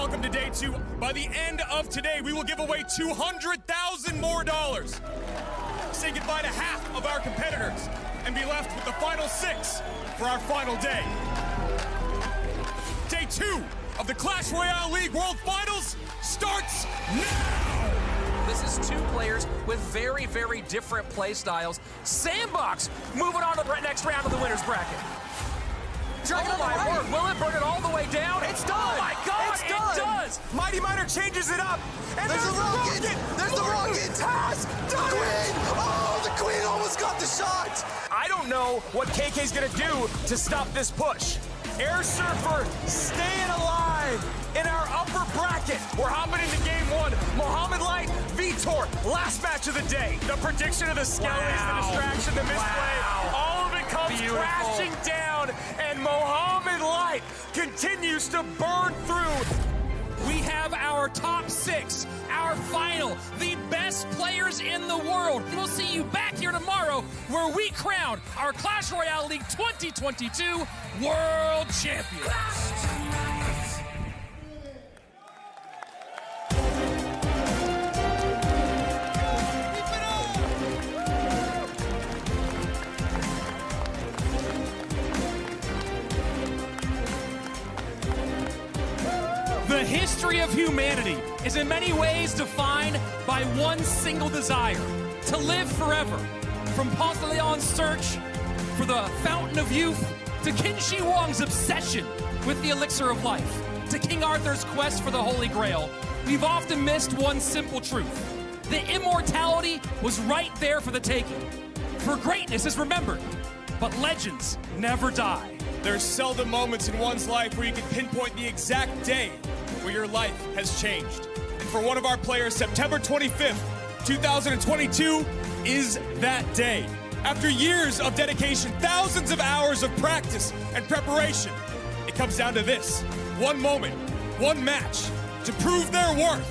welcome to day 2. By the end of today, we will give away $200,000 more. Say goodbye to half of our competitors and be left with the final 6 for our final day. Day 2 of the Clash Royale League World Finals starts now! This is 2 players with very, very different play styles. Sandbox moving on to the next round of the winner's bracket. Oh my word, will it burn it all the way down? It's done! Oh my god, it's it done. does! Mighty Miner changes it up! And there's the rocket! There's the rocket! Has done Queen! it! Oh, the Queen almost got the shot! I don't know what KK's gonna do to stop this push. Air Surfer staying alive in our upper bracket. We're hopping into game 1. Mohamed Light, Vitor, last match of the day. The prediction of the skellies, the distraction, the misplay, all of it comes crashing down, and Mohamed Light continues to burn through. We have our top 6, our final, the best players in the world. We'll see you back here tomorrow where we crown our Clash Royale League 2022 World Champion. The history of humanity is in many ways defined by one single desire, to live forever. From Ponce de Leon's search for the fountain of youth, to Qin Shi Huang's obsession with the elixir of life, to King Arthur's quest for the Holy Grail, we've often missed one simple truth. The immortality was right there for the taking. For greatness is remembered, but legends never die. There's seldom moments in one's life where you can pinpoint the exact day where your life has changed. And for one of our players, September 25th, 2022 is that day. After years of dedication, thousands of hours of practice and preparation, it comes down to this. One moment, one match to prove their worth.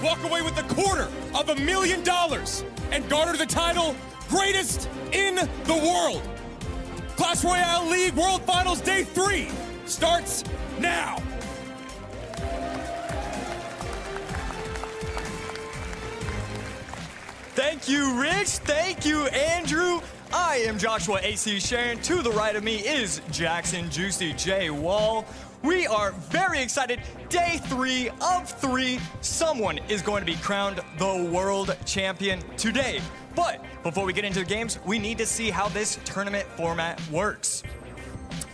Walk away with $250,000 and garner the title Greatest in the World. Clash Royale League World Finals Day 3 starts now. Thank you, Rich. Thank you, Andrew. I am Joshua A.C. Sharon. To the right of me is Jackson Juicy J. Wall. We are very excited. Day 3 of 3. Someone is going to be crowned the world champion today. But before we get into the games, we need to see how this tournament format works.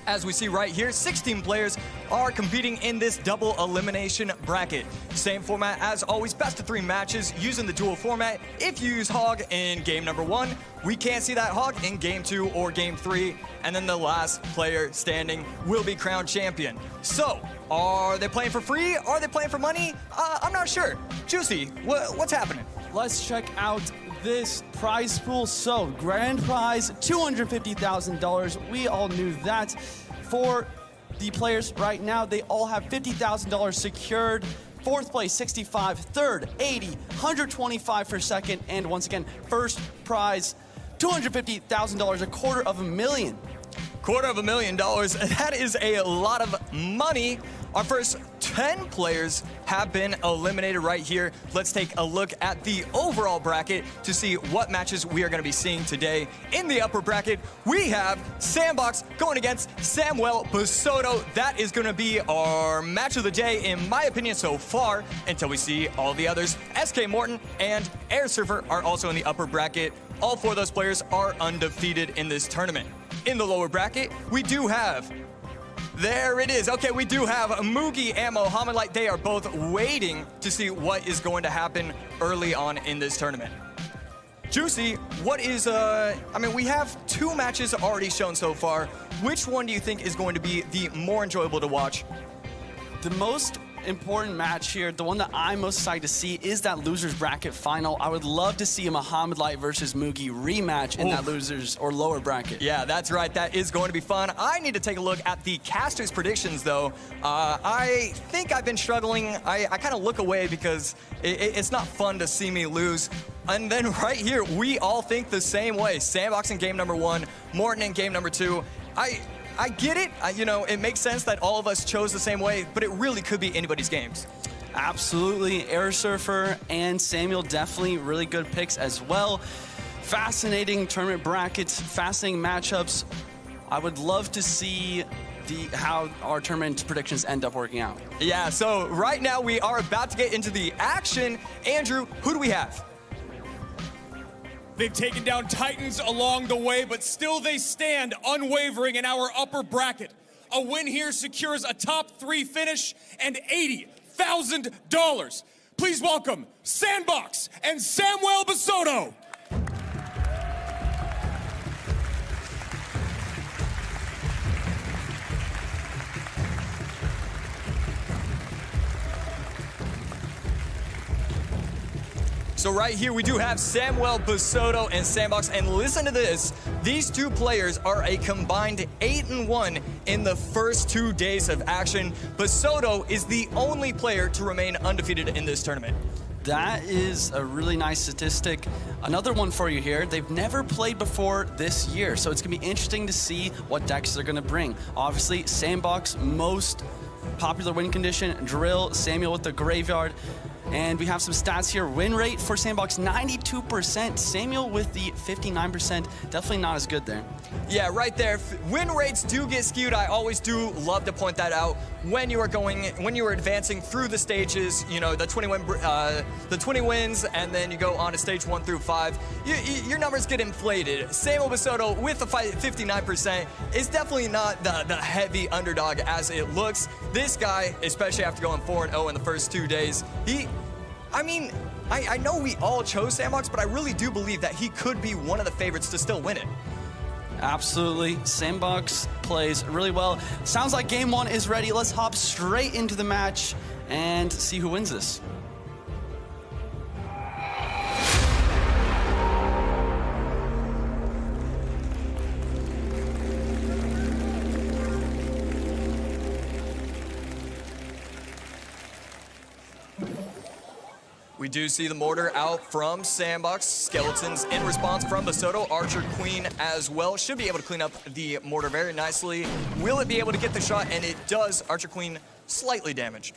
As we see right here, 16 players are competing in this double elimination bracket. Same format as always, best of 3 matches using the dual format. If you use Hog in game number 1, we can't see that Hog in game 2 or game 3, and then the last player standing will be crowned champion. So, are they playing for free? Are they playing for money? I'm not sure. Juicy, what's happening? Let's check out this prize pool. So, grand prize, $250,000. We all knew that. For the players right now, they all have $50,000 secured. 4th place, 65. 3rd, 80. 125 for 2nd. And once again, first prize, $250,000, $250,000. $250,000, that is a lot of money. Our first 10 players have been eliminated right here. Let's take a look at the overall bracket to see what matches we are going to be seeing today. In the upper bracket, we have Sandbox going against Samuel Basoto. That is going to be our match of the day, in my opinion, so far, until we see all the others. SK Morton and Air Surfer are also in the upper bracket. All 4 of those players are undefeated in this tournament. In the lower bracket, we do have... There it is. Okay, we do have Mugi and Mohamed Light. They are both waiting to see what is going to happen early on in this tournament. Juicy, what is, I mean, we have 2 matches already shown so far. Which one do you think is going to be the more enjoyable to watch? The most important match here, the one that I'm most excited to see, is that losers bracket final. I would love to see a Mohamed Light versus Mugi rematch in that losers or lower bracket. Yeah, that's right. That is going to be fun. I need to take a look at the casters' predictions, though. I think I've been struggling. I kind of look away because it's not fun to see me lose. And then right here, we all think the same way. Sandbox in game number 1, Morton in game number 2. I get it. You know, it makes sense that all of us chose the same way, but it really could be anybody's games. Absolutely. Air Surfer and Samuel, definitely really good picks as well. Fascinating tournament brackets, fascinating matchups. I would love to see how our tournament predictions end up working out. Yeah, so right now we are about to get into the action. Andrew, who do we have? They've taken down Titans along the way, but still they stand unwavering in our upper bracket. A win here secures a top 3 finish and $80,000. Please welcome Sandbox and Samuel Basoto. So right here we do have Samuel Basoto and Sandbox, and listen to this. These two players are a combined 8-1 in the first 2 days of action. Basoto is the only player to remain undefeated in this tournament. That is a really nice statistic. Another one for you here. They've never played before this year, so it's gonna be interesting to see what decks they're gonna bring. Obviously, Sandbox, most popular win condition, Drill, Samuel with the Graveyard. And we have some stats here. Win rate for Sandbox, 92%. Samuel with the 59%. Definitely not as good there. Yeah, right there. Win rates do get skewed. I always do love to point that out when you are advancing through the stages. You know, the 20 wins, and then you go on to stage 1 through 5. Your numbers get inflated. Samuel Basoto with the 59% is definitely not the heavy underdog as it looks. This guy, especially after going 4-0 in the first 2 days, I know we all chose Sandbox, but I really do believe that he could be one of the favorites to still win it. Absolutely. Sandbox plays really well. Sounds like game 1 is ready. Let's hop straight into the match and see who wins this. We do see the mortar out from Sandbox. Skeletons in response from Basoto. Archer Queen as well. Should be able to clean up the mortar very nicely. Will it be able to get the shot? And it does. Archer Queen slightly damaged.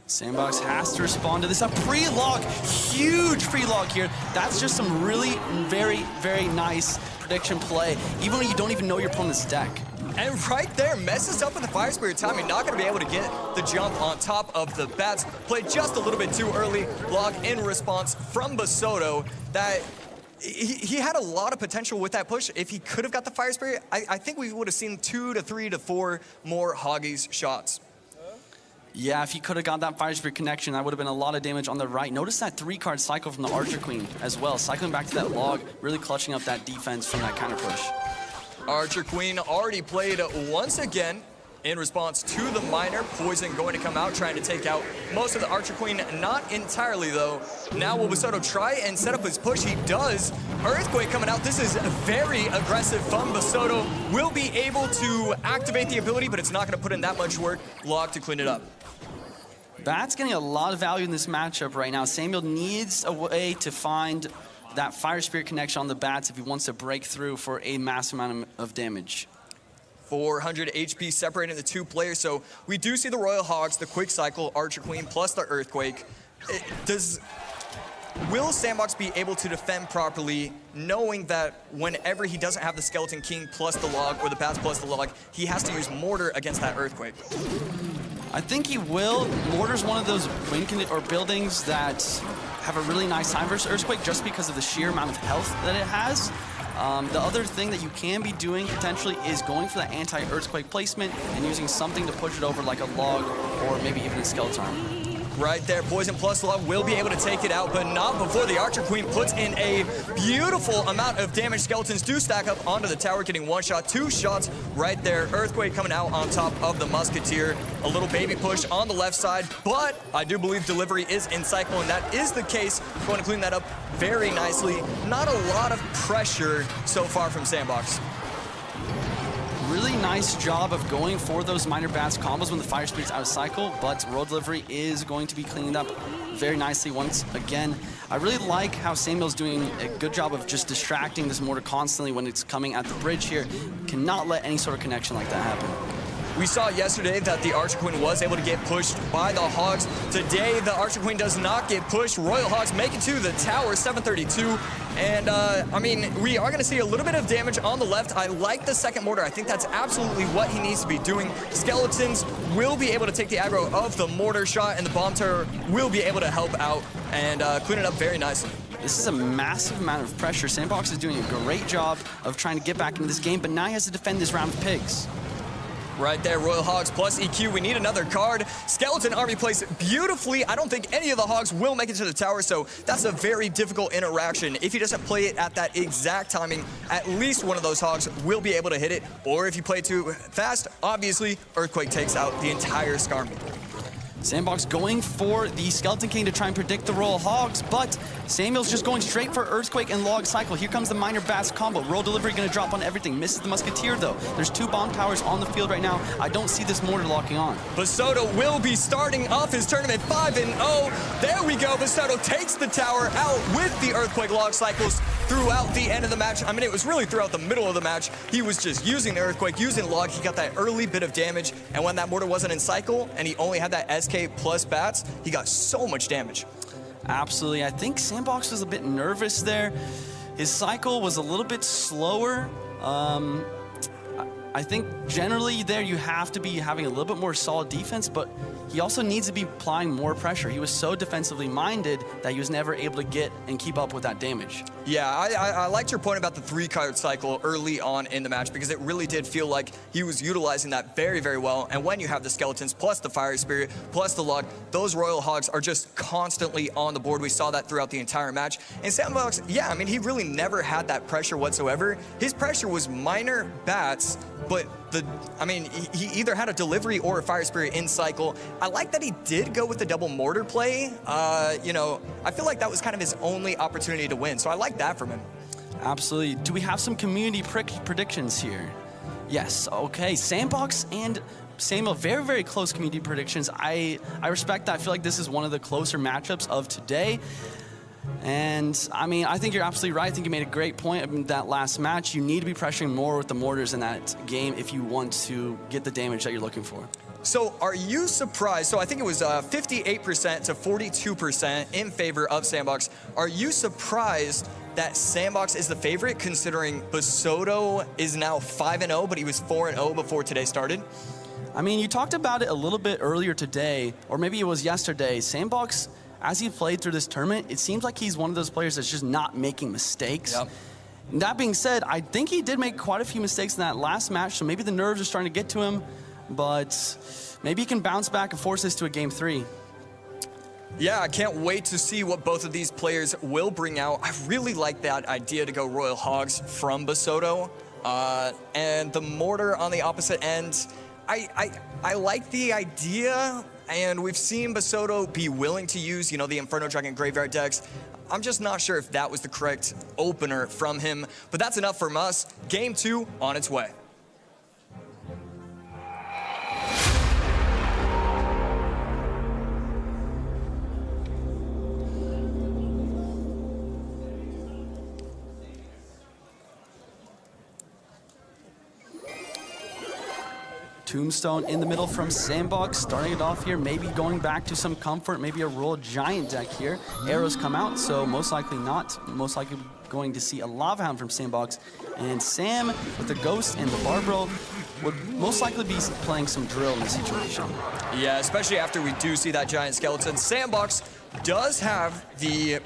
Sandbox has to respond to this. A pre-log, huge pre-log here. That's just some really very, very nice prediction play, even when you don't even know your opponent's deck. And right there, messes up with the Fire Spirit timing. Not going to be able to get the jump on top of the bats. Played just a little bit too early. Log in response from Basoto. That he had a lot of potential with that push. If he could have got the Fire Spirit, I think we would have seen 2 to 3 to 4 more Hoggies shots. Yeah, if he could have got that Fire Spirit connection, that would have been a lot of damage on the right. Notice that 3-card cycle from the Archer Queen as well. Cycling back to that log, really clutching up that defense from that counter push. Archer Queen already played once again in response to the miner. Poison going to come out, trying to take out most of the Archer Queen. Not entirely, though. Now will Basoto try and set up his push? He does. Earthquake coming out. This is very aggressive from Basoto. Will be able to activate the ability, but it's not going to put in that much work. Log to clean it up. Bat's getting a lot of value in this matchup right now. Samuel needs a way to find that Fire Spirit connection on the bats if he wants to break through for a massive amount of damage. 400 HP separating the two players, so we do see the Royal Hogs, the Quick Cycle, Archer Queen, plus the Earthquake. Will Sandbox be able to defend properly, knowing that whenever he doesn't have the Skeleton King plus the log, or the bats plus the log, he has to use Mortar against that Earthquake? I think he will. Mortar's one of those buildings that have a really nice time versus Earthquake just because of the sheer amount of health that it has. The other thing that you can be doing potentially is going for that anti-Earthquake placement and using something to push it over like a log or maybe even a skeleton arm. Right there, Poison plus log will be able to take it out, but not before the Archer Queen puts in a beautiful amount of damage. Skeletons do stack up onto the tower, getting 1 shot, 2 shots right there. Earthquake coming out on top of the Musketeer. A little baby push on the left side, but I do believe delivery is in cycle, and that is the case. Going to clean that up very nicely. Not a lot of pressure so far from Sandbox. Really nice job of going for those minor bats combos when the Fire Spirit's out of cycle, but Road Delivery is going to be cleaned up very nicely once again. I really like how Samuel's doing a good job of just distracting this mortar constantly when it's coming at the bridge here. Cannot let any sort of connection like that happen. We saw yesterday that the Archer Queen was able to get pushed by the Hogs. Today, the Archer Queen does not get pushed. Royal Hogs make it to the tower, 732. And, I mean, we are going to see a little bit of damage on the left. I like the second mortar. I think that's absolutely what he needs to be doing. Skeletons will be able to take the aggro of the mortar shot, and the bomb turret will be able to help out and clean it up very nicely. This is a massive amount of pressure. Sandbox is doing a great job of trying to get back into this game, but now he has to defend this round of pigs. Right there, Royal Hogs plus EQ. We need another card. Skeleton Army plays beautifully. I don't think any of the Hogs will make it to the tower, so that's a very difficult interaction. If he doesn't play it at that exact timing, at least one of those Hogs will be able to hit it. Or if you play too fast, obviously, Earthquake takes out the entire Skarmy. Sandbox going for the Skeleton King to try and predict the Royal Hogs, but Samuel's just going straight for Earthquake and Log Cycle. Here comes the Miner Bats combo. Roll Delivery going to drop on everything. Misses the Musketeer, though. There's 2 bomb towers on the field right now. I don't see this mortar locking on. Basoto will be starting off his tournament 5-0. There we go. Basoto takes the tower out with the Earthquake Log Cycles throughout the end of the match. I mean, it was really throughout the middle of the match. He was just using the Earthquake, using Log. He got that early bit of damage, and when that mortar wasn't in cycle, and he only had that SK plus bats, he got so much damage. Absolutely. I think Sandbox was a bit nervous there. His cycle was a little bit slower. I think generally there you have to be having a little bit more solid defense, but he also needs to be applying more pressure. He was so defensively minded that he was never able to get and keep up with that damage. Yeah, I liked your point about the 3-card cycle early on in the match, because it really did feel like he was utilizing that very, very well. And when you have the Skeletons plus the Fire Spirit plus the Log, those Royal Hogs are just constantly on the board. We saw that throughout the entire match. And Sandbox, yeah, I mean, he really never had that pressure whatsoever. His pressure was minor bats, but he either had a delivery or a Fire Spirit in cycle. I like that he did go with the double mortar play. You know, I feel like that was kind of his only opportunity to win, so I like that from him. Absolutely. Do we have some community predictions here? Yes. Okay. Sandbox and Samuel, very, very close community predictions. I respect that. I feel like this is one of the closer matchups of today. And, I mean, I think you're absolutely right. I think you made a great point in that last match. You need to be pressuring more with the mortars in that game if you want to get the damage that you're looking for. So are you surprised? So I think it was 58% to 42% in favor of Sandbox. Are you surprised that Sandbox is the favorite, considering Basoto is now 5-0, but he was 4-0 before today started? I mean, you talked about it a little bit earlier today, or maybe it was yesterday. Sandbox, as he played through this tournament, it seems like he's one of those players that's just not making mistakes. Yep. That being said, I think he did make quite a few mistakes in that last match, so maybe the nerves are starting to get to him, but maybe he can bounce back and force this to a game 3. Yeah, I can't wait to see what both of these players will bring out. I really like that idea to go Royal Hogs from Basoto. And the mortar on the opposite end, I like the idea, and we've seen Basoto be willing to use, you know, the Inferno Dragon Graveyard decks. I'm just not sure if that was the correct opener from him, but that's enough from us. Game 2 on its way. Tombstone in the middle from Sandbox, starting it off here, maybe going back to some comfort, maybe a Royal Giant deck here. Arrows come out, so most likely not. Most likely going to see a Lava Hound from Sandbox. And Sam, with the Ghost and the Barbaro, would most likely be playing some Drill in this situation. Yeah, especially after we do see that Giant Skeleton. Sandbox does have the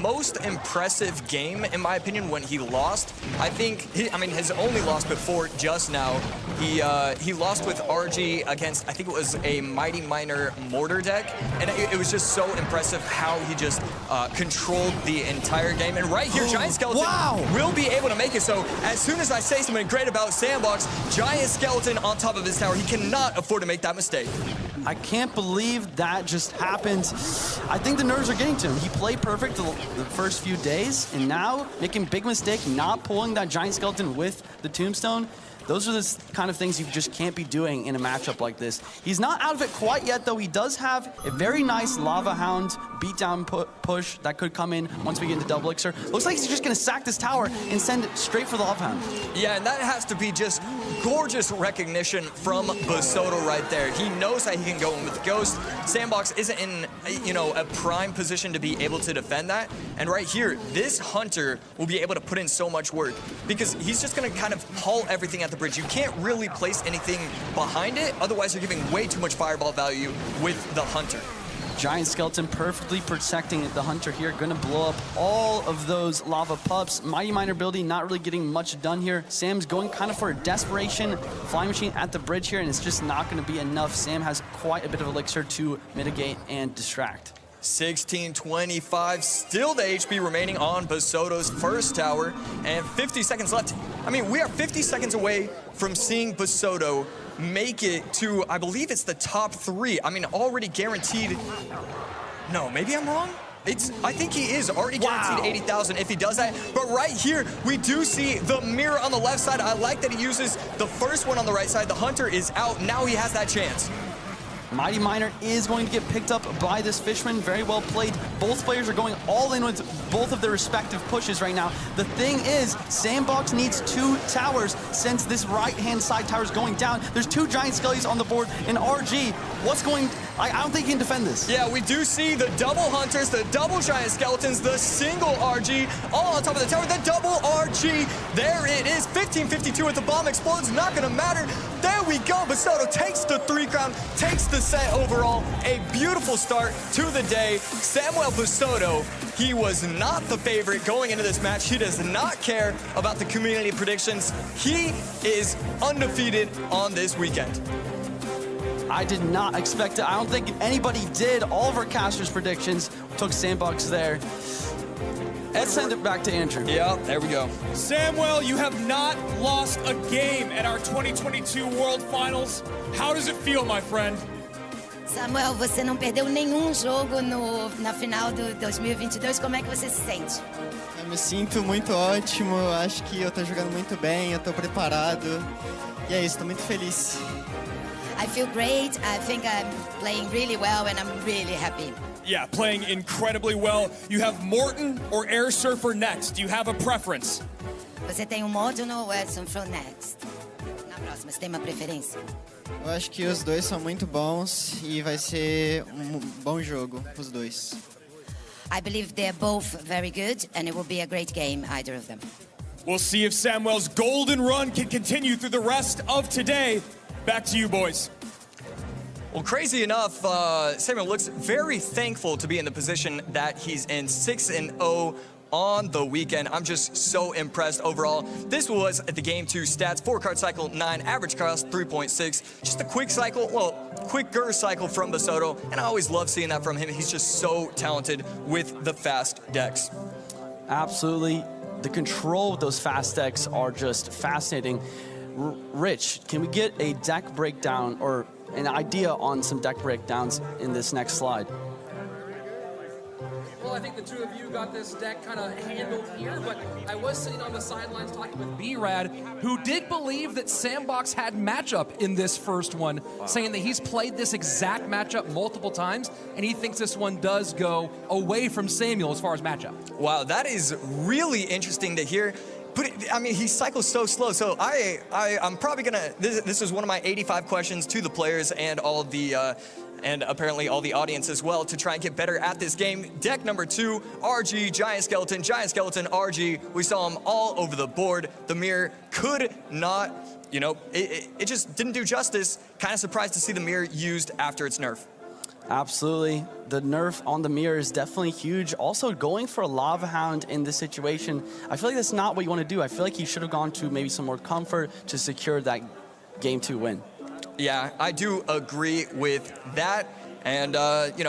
most impressive game, in my opinion, when he lost. I think, his only loss before just now, he lost with RG against, I think it was a Mighty Miner Mortar deck, and it was just so impressive how he just controlled the entire game. And right here, Giant Skeleton will be able to make it. So as soon as I say something great about Sandbox, Giant Skeleton on top of his tower, he cannot afford to make that mistake. I can't believe that just happened. I think the nerves are getting to him. He played perfect the first few days, and now making big mistake, not pulling that Giant Skeleton with the Tombstone. Those are the kind of things you just can't be doing in a matchup like this. He's not out of it quite yet, though. He does have a very nice Lava Hound beatdown push that could come in once we get into double elixir. Looks like he's just going to sack this tower and send it straight for the Lava Hound. Yeah, and that has to be just gorgeous recognition from Basoto right there. He knows how he can go in with Ghost. Sandbox isn't in, a prime position to be able to defend that. And right here, this Hunter will be able to put in so much work because he's just going to kind of haul everything at the bridge. You can't really place anything behind it, otherwise you're giving way too much fireball value with the Hunter. Giant Skeleton perfectly protecting the Hunter here. Gonna blow up all of those lava pups. Mighty Miner building not really getting much done here. Sam's going kind of for a desperation flying machine at the bridge here, and it's just not gonna be enough. Sam has quite a bit of elixir to mitigate and distract. 16-25, still the HP remaining on Basoto's first tower, and 50 seconds left. I mean, we are 50 seconds away from seeing Basoto make it to, I believe it's the top 3. I mean, already guaranteed. No, maybe I'm wrong. I think he is already guaranteed 80,000 if he does that. But right here, we do see the mirror on the left side. I like that he uses the first one on the right side. The Hunter is out. Now he has that chance. Mighty Miner is going to get picked up by this Fishman. Very well played. Both players are going all in with both of their respective pushes right now. The thing is, Sandbox needs 2 towers since this right-hand side tower is going down. There's 2 giant skellies on the board, and RG, I don't think he can defend this. Yeah, we do see the double Hunters, the double giant skeletons, the single RG, all on top of the tower, the double RG. There it is, 15:52 if the bomb explodes, not gonna matter. There we go, Basoto takes the 3 crown, takes the set overall. A beautiful start to the day. Samuel Basoto, he was not the favorite going into this match. He does not care about the community predictions. He is undefeated on this weekend. I did not expect it. I don't think anybody did. All of our casters' predictions took Sandbox there. Let's send it back to Andrew. Yeah, there we go. Samuel, you have not lost a game at our 2022 World Finals. How does it feel, my friend? Samuel, você não perdeu nenhum jogo na final do 2022. Como é que você se sente? Eu me sinto muito ótimo. Acho que eu tô jogando muito bem, eu tô preparado. E é isso, tô muito feliz. I feel great. I think I'm playing really well and I'm really happy. Yeah, playing incredibly well. You have Morton or Air Surfer next. Do you have a preference? Você tem Morton ou Edson from next? Na próxima, você tem uma preferência? Eu acho que os dois são muito bons e vai ser bom jogo, os dois. I believe they're both very good and it will be a great game, either of them. We'll see if Samuel's golden run can continue through the rest of today. Back to you, boys. Well, crazy enough, Samuel looks very thankful to be in the position that he's in, 6-0 on the weekend. I'm just so impressed overall. This was the Game 2 stats, 4-card cycle, 9, average cost, 3.6. Just a quick cycle, quicker cycle from Basoto, and I always love seeing that from him. He's just so talented with the fast decks. Absolutely. The control of those fast decks are just fascinating. Rich, can we get a deck breakdown or an idea on some deck breakdowns in this next slide? Well, I think the two of you got this deck kind of handled here, but I was sitting on the sidelines talking with B-Rad, who did believe that Sandbox had matchup in this first one, saying that he's played this exact matchup multiple times, and he thinks this one does go away from Samuel as far as matchup. Wow, that is really interesting to hear. But I mean, he cycles so slow. So I'm probably gonna. This is one of my 85 questions to the players and all the. And apparently all the audience as well to try and get better at this game. Deck number 2, RG, Giant Skeleton, RG. We saw them all over the board. The mirror could not, it just didn't do justice. Kind of surprised to see the mirror used after its nerf. Absolutely. The nerf on the mirror is definitely huge. Also, going for a Lava Hound in this situation, I feel like that's not what you want to do. I feel like he should have gone to maybe some more comfort to secure that Game 2 win. Yeah, I do agree with that. And,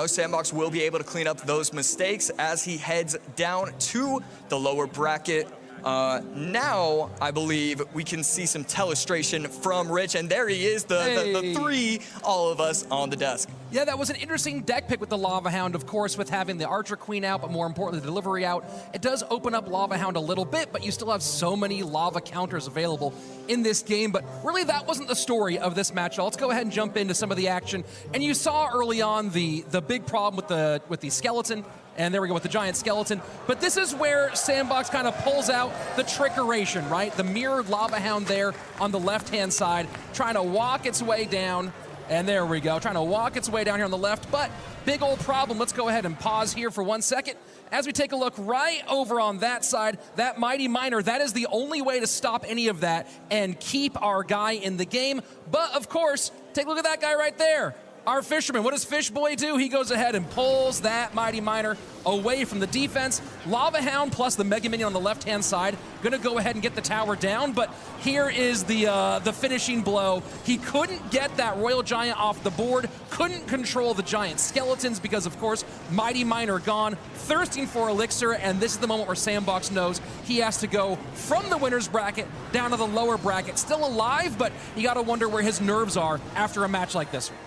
Sandbox will be able to clean up those mistakes as he heads down to the lower bracket. Now, I believe we can see some telestration from Rich. And there he is, the 3, all of us on the desk. Yeah, that was an interesting deck pick with the Lava Hound, of course, with having the Archer Queen out, but more importantly, the Delivery out. It does open up Lava Hound a little bit, but you still have so many Lava counters available in this game. But really, that wasn't the story of this match. Let's go ahead and jump into some of the action. And you saw early on the big problem with the skeleton. And there we go with the giant skeleton. But this is where Sandbox kind of pulls out the trickeration, right? The mirrored Lava Hound there on the left-hand side, trying to walk its way down. And there we go, trying to walk its way down here on the left, but big old problem. Let's go ahead and pause here for 1 second. As we take a look right over on that side, that Mighty Miner, that is the only way to stop any of that and keep our guy in the game. But of course, take a look at that guy right there. Our fisherman, what does Fish Boy do? He goes ahead and pulls that Mighty Miner away from the defense. Lava Hound plus the Mega Minion on the left-hand side, gonna go ahead and get the tower down, but here is the finishing blow. He couldn't get that Royal Giant off the board, couldn't control the giant skeletons because, of course, Mighty Miner gone, thirsting for Elixir, and this is the moment where Sandbox knows he has to go from the winner's bracket down to the lower bracket. Still alive, but you gotta wonder where his nerves are after a match like this one.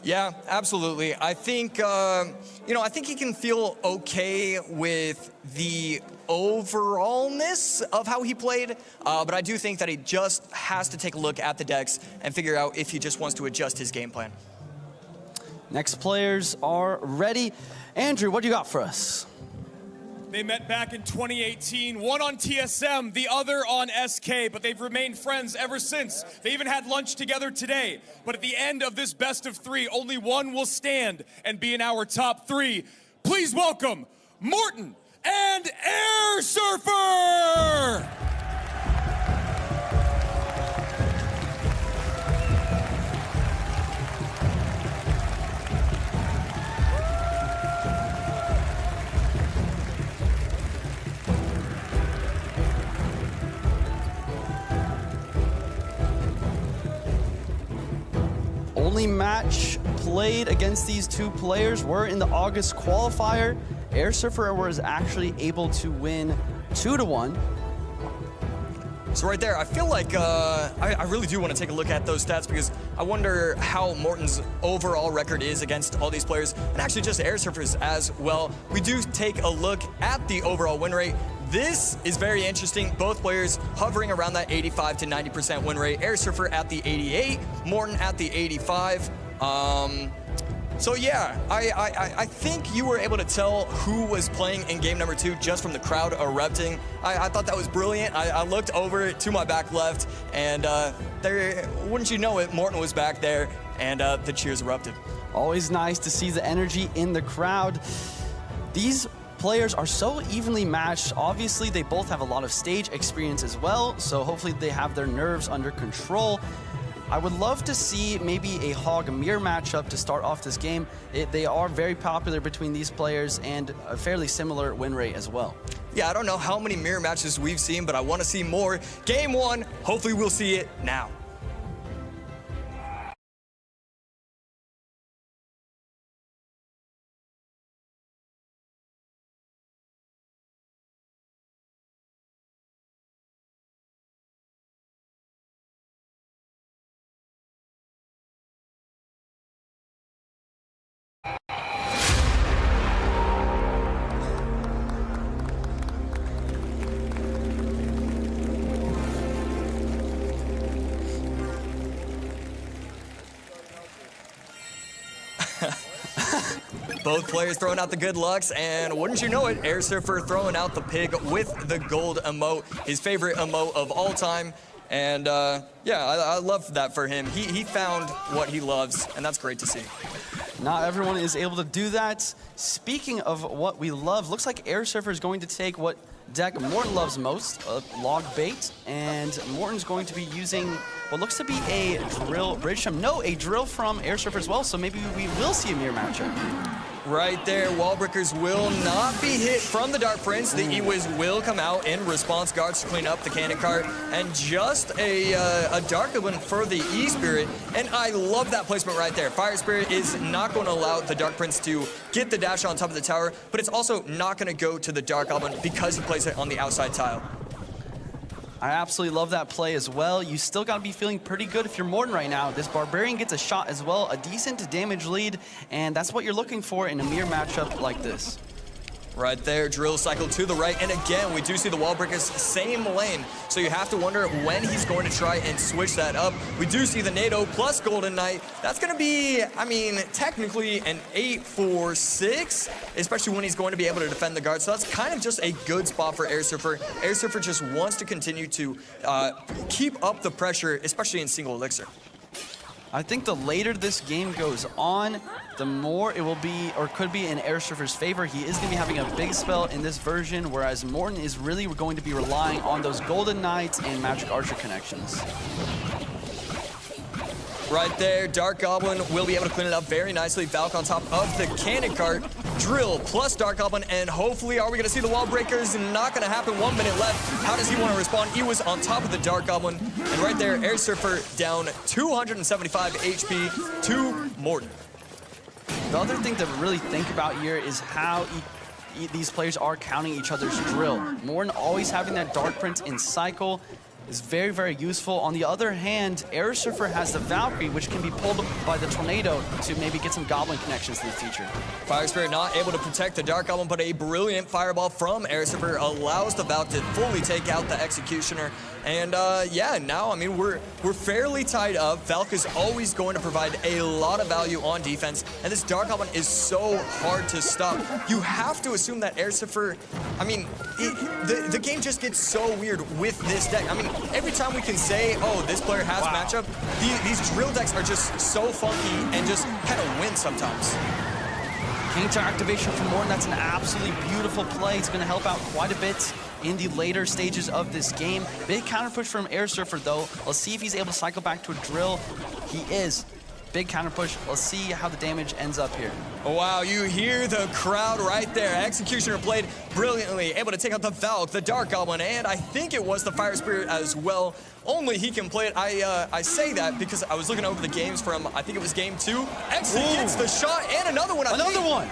Yeah, absolutely. I think, I think he can feel okay with the overallness of how he played, but I do think that he just has to take a look at the decks and figure out if he just wants to adjust his game plan. Next players are ready. Andrew, what do you got for us? They met back in 2018, one on TSM, the other on SK, but they've remained friends ever since. They even had lunch together today. But at the end of this best of three, only one will stand and be in our top three. Please welcome Morten and Air Surfer! Only match played against these two players were in the August qualifier. Air Surfer was actually able to win 2-1. So right there, I feel like I really do want to take a look at those stats because I wonder how Morten's overall record is against all these players, and actually just Air Surfer's as well. We do take a look at the overall win rate. This is very interesting. Both players hovering around that 85 to 90% win rate. Air Surfer at the 88, Morten at the 85. So yeah, I think you were able to tell who was playing in game number 2 just from the crowd erupting. I thought that was brilliant. I looked over to my back left, and there, wouldn't you know it, Morten was back there, and the cheers erupted. Always nice to see the energy in the crowd. These players are so evenly matched. Obviously, they both have a lot of stage experience as well, so hopefully they have their nerves under control. I would love to see maybe a Hog Mirror matchup to start off this game. They are very popular between these players and a fairly similar win rate as well. Yeah, I don't know how many mirror matches we've seen, but I want to see more. Game 1, hopefully we'll see it now. Both players throwing out the good lucks, and wouldn't you know it, Air Surfer throwing out the pig with the gold emote, his favorite emote of all time. And yeah, I love that for him. He found what he loves, and that's great to see. Not everyone is able to do that. Speaking of what we love, looks like Air Surfer is going to take what deck Morten loves most, log bait, and Morten's going to be using what looks to be a drill bridge from, no, a drill from Air Surfer as well, so maybe we will see a mirror matchup. Right there, wall breakers will not be hit from the Dark Prince. The E-Wiz will come out in response guards to clean up the cannon cart, and just a Dark Goblin for the E-Spirit, and I love that placement right there. Fire Spirit is not going to allow the Dark Prince to get the dash on top of the tower, but it's also not going to go to the Dark Goblin because he plays it on the outside tile. I absolutely love that play as well. You still got to be feeling pretty good if you're Morten right now. This Barbarian gets a shot as well, a decent damage lead, and that's what you're looking for in a mirror matchup like this. Right there, drill cycle to the right, and again, we do see the wall breakers, same lane, so you have to wonder when he's going to try and switch that up. We do see the NATO plus Golden Knight. That's going to be, I mean, technically an 8-4-6, especially when he's going to be able to defend the guard, so that's kind of just a good spot for Air Surfer. Air Surfer just wants to continue to keep up the pressure, especially in single elixir. I think the later this game goes on, the more it will be, or could be, in Air Surfer's favor. He is going to be having a big spell in this version, whereas Morten is really going to be relying on those Golden Knights and Magic Archer connections. Right there, Dark Goblin will be able to clean it up very nicely. Valk on top of the cannon cart. Drill plus Dark Goblin, and hopefully, are we going to see the wall breakers? Not going to happen. 1 minute left. How does he want to respond? He was on top of the Dark Goblin. And right there, Air Surfer down 275 HP to Morten. The other thing to really think about here is how these players are counting each other's drill. Morten always having that Dark Prince in cycle is very, very useful. On the other hand, Air Surfer has the Valkyrie, which can be pulled by the Tornado to maybe get some Goblin connections in the future. Fire Spirit not able to protect the Dark Goblin, but a brilliant fireball from Air Surfer allows the Valk to fully take out the Executioner. And yeah, now, I mean, we're fairly tied up. Valk is always going to provide a lot of value on defense, and this Dark Goblin is so hard to stop. You have to assume that Air Surfer, I mean, the game just gets so weird with this deck. I mean, every time we can say, oh, this player has matchup, these drill decks are just so funky and just kind of win sometimes. Counter activation from Morten, that's an absolutely beautiful play. It's going to help out quite a bit in the later stages of this game. Big counter push from Air Surfer, though. Let's see if he's able to cycle back to a drill. He is. Big counter push. Let's see how the damage ends up here. Wow, you hear the crowd right there. Executioner played brilliantly, able to take out the Valk, the Dark Goblin, and I think it was the Fire Spirit as well. Only he can play it. I say that because I was looking over the games from, I think it was game 2. Exit gets the shot, and another one, Another one!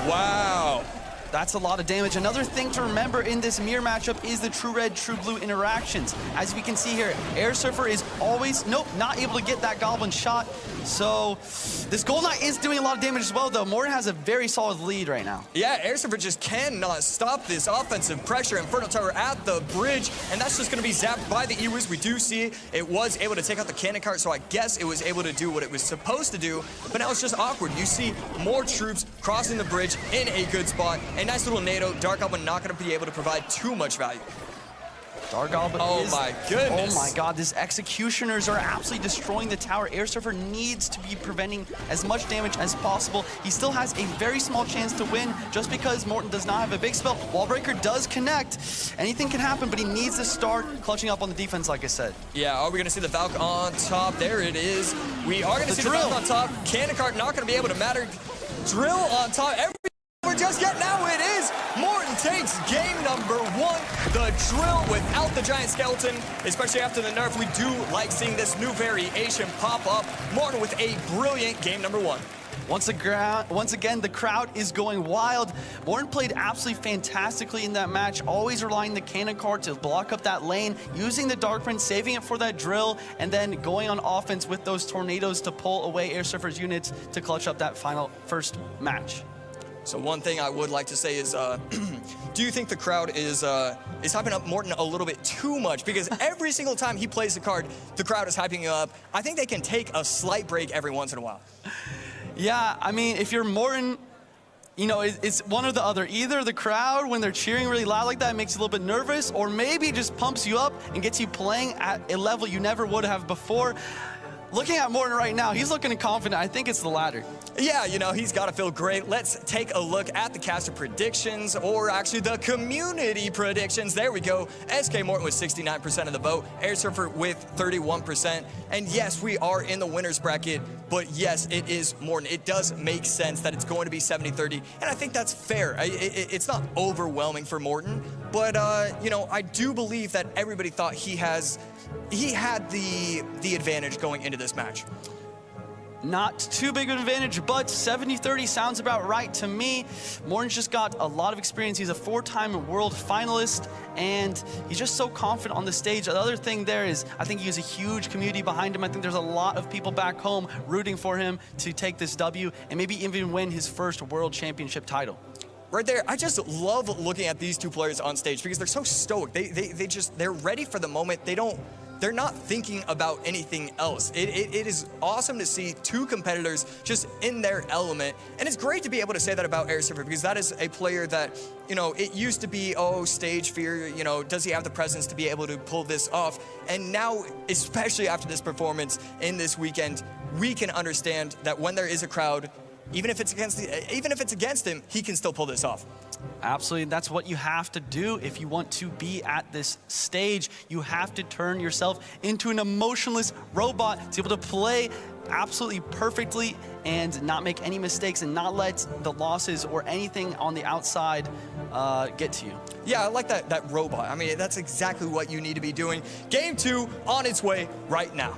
Wow. That's a lot of damage. Another thing to remember in this mirror matchup is the true red, true blue interactions. As we can see here, Air Surfer is always, not able to get that Goblin shot. So this Gold Knight is doing a lot of damage as well, though. Morten has a very solid lead right now. Yeah, Air Surfer just cannot stop this offensive pressure. Inferno Tower at the bridge, and that's just going to be zapped by the E-Wiz. We do see it was able to take out the cannon cart, so I guess it was able to do what it was supposed to do, but now it's just awkward. You see more troops crossing the bridge in a good spot. A nice little NATO. Dark Goblin not going to be able to provide too much value. Dark Goblin my goodness. Oh my god, these Executioners are absolutely destroying the tower. Air Surfer needs to be preventing as much damage as possible. He still has a very small chance to win just because Morten does not have a big spell. Wallbreaker does connect. Anything can happen, but he needs to start clutching up on the defense, like I said. Yeah, are we going to see the Valk on top? There it is. We are going to see the Valk on top. Cannon cart not going to be able to matter. Drill on top. We're just yet now it is. Morten takes game number 1. The drill without the giant skeleton, especially after the nerf. We do like seeing this new variation pop up. Morten with a brilliant game number 1. Once again, the crowd is going wild. Morten played absolutely fantastically in that match, always relying on the cannon cart to block up that lane, using the Dark Prince, saving it for that drill, and then going on offense with those tornadoes to pull away Air Surfer's units to clutch up that first match. So one thing I would like to say is, do you think the crowd is hyping up Morten a little bit too much? Because every single time he plays the card, the crowd is hyping him up. I think they can take a slight break every once in a while. Yeah, I mean, if you're Morten, you know, it's one or the other. Either the crowd, when they're cheering really loud like that, makes you a little bit nervous, or maybe just pumps you up and gets you playing at a level you never would have before. Looking at Morten right now, he's looking confident. I think it's the latter. Yeah, you know, he's got to feel great. Let's take a look at the caster predictions, or actually the community predictions. There we go. SK Morten with 69% of the vote, Air Surfer with 31%. And yes, we are in the winner's bracket, but yes, it is Morten. It does make sense that it's going to be 70-30, and I think that's fair. It's not overwhelming for Morten, but, you know, I do believe that everybody thought he had the advantage going into this match. Not too big of an advantage, but 70-30 sounds about right to me. Morton's just got a lot of experience. He's a 4-time world finalist, and he's just so confident on the stage. The other thing there is, I think he has a huge community behind him. I think there's a lot of people back home rooting for him to take this W and maybe even win his first world championship title. Right there, I just love looking at these two players on stage because they're so stoic. They're ready for the moment. They're not thinking about anything else. It is awesome to see two competitors just in their element. And it's great to be able to say that about Air Surfer because that is a player that, you know, it used to be, oh, stage fear, you know, does he have the presence to be able to pull this off? And now, especially after this performance in this weekend, we can understand that when there is a crowd, even if it's against him, he can still pull this off. Absolutely, that's what you have to do if you want to be at this stage. You have to turn yourself into an emotionless robot to be able to play absolutely perfectly and not make any mistakes and not let the losses or anything on the outside get to you. Yeah, I like that robot. I mean, that's exactly what you need to be doing. Game 2 on its way right now.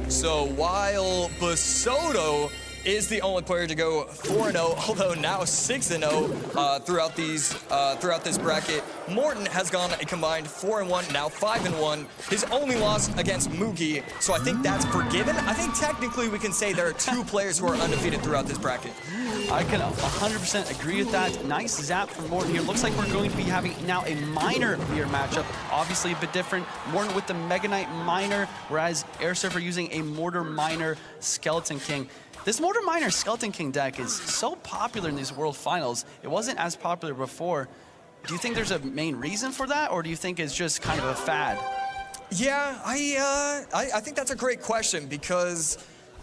So while Basoto is the only player to go 4-0, although now 6-0 throughout this bracket, Morton has gone a combined 4-1, now 5-1. His only loss against Mugi, so I think that's forgiven. I think technically we can say there are two players who are undefeated throughout this bracket. I can 100% agree with that. Nice zap from Morton here. Looks like we're going to be having now a minor mirror matchup. Obviously a bit different. Morton with the Mega Knight minor, whereas Air Surfer using a Mortar minor Skeleton King. This Mortar Minor Skeleton King deck is so popular in these World Finals. It wasn't as popular before. Do you think there's a main reason for that, or do you think it's just kind of a fad? Yeah, I think that's a great question because,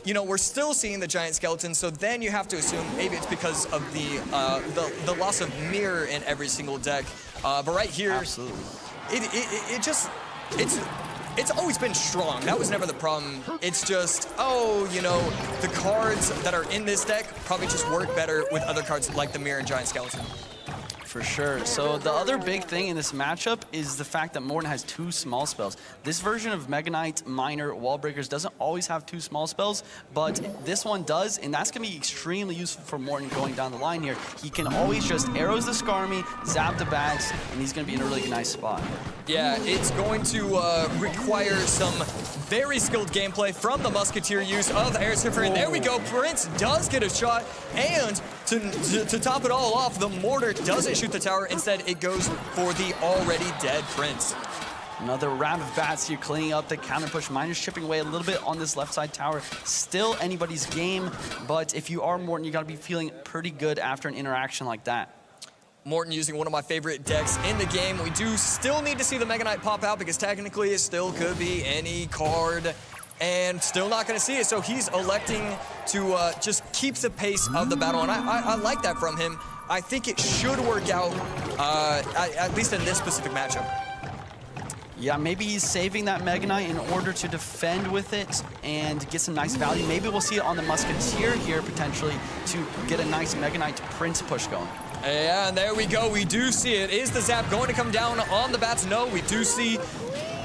you know, we're still seeing the giant skeleton, so then you have to assume maybe it's because of the loss of mirror in every single deck. But right here, absolutely, it's always been strong. That was never the problem. It's just, oh, you know, the cards that are in this deck probably just work better with other cards like the mirror and giant skeleton. For sure. So the other big thing in this matchup is the fact that Morton has 2 small spells. This version of Mega Knight Minor Wall Breakers doesn't always have 2 small spells, but this one does, and that's going to be extremely useful for Morton going down the line here. He can always just arrows the Skarmy, zap the bats, and he's going to be in a really nice spot. Yeah, it's going to require some very skilled gameplay from the Musketeer use of Air Surfer. And there we go, Prince does get a shot, and to top it all off, the Mortar doesn't shoot the tower. Instead, it goes for the already dead Prince. Another round of bats here, cleaning up the counter push. Miners chipping away a little bit on this left side tower. Still anybody's game, but if you are Morton, you got to be feeling pretty good after an interaction like that. Morton using one of my favorite decks in the game. We do still need to see the Mega Knight pop out because technically it still could be any card and still not going to see it. So he's electing to just keep the pace of the battle, and I like that from him. I think it should work out, at least in this specific matchup. Yeah, maybe he's saving that Mega Knight in order to defend with it and get some nice value. Maybe we'll see it on the Musketeer here, potentially, to get a nice Mega Knight Prince push going. Yeah, and there we go. We do see it. Is the zap going to come down on the bats? No, we do see...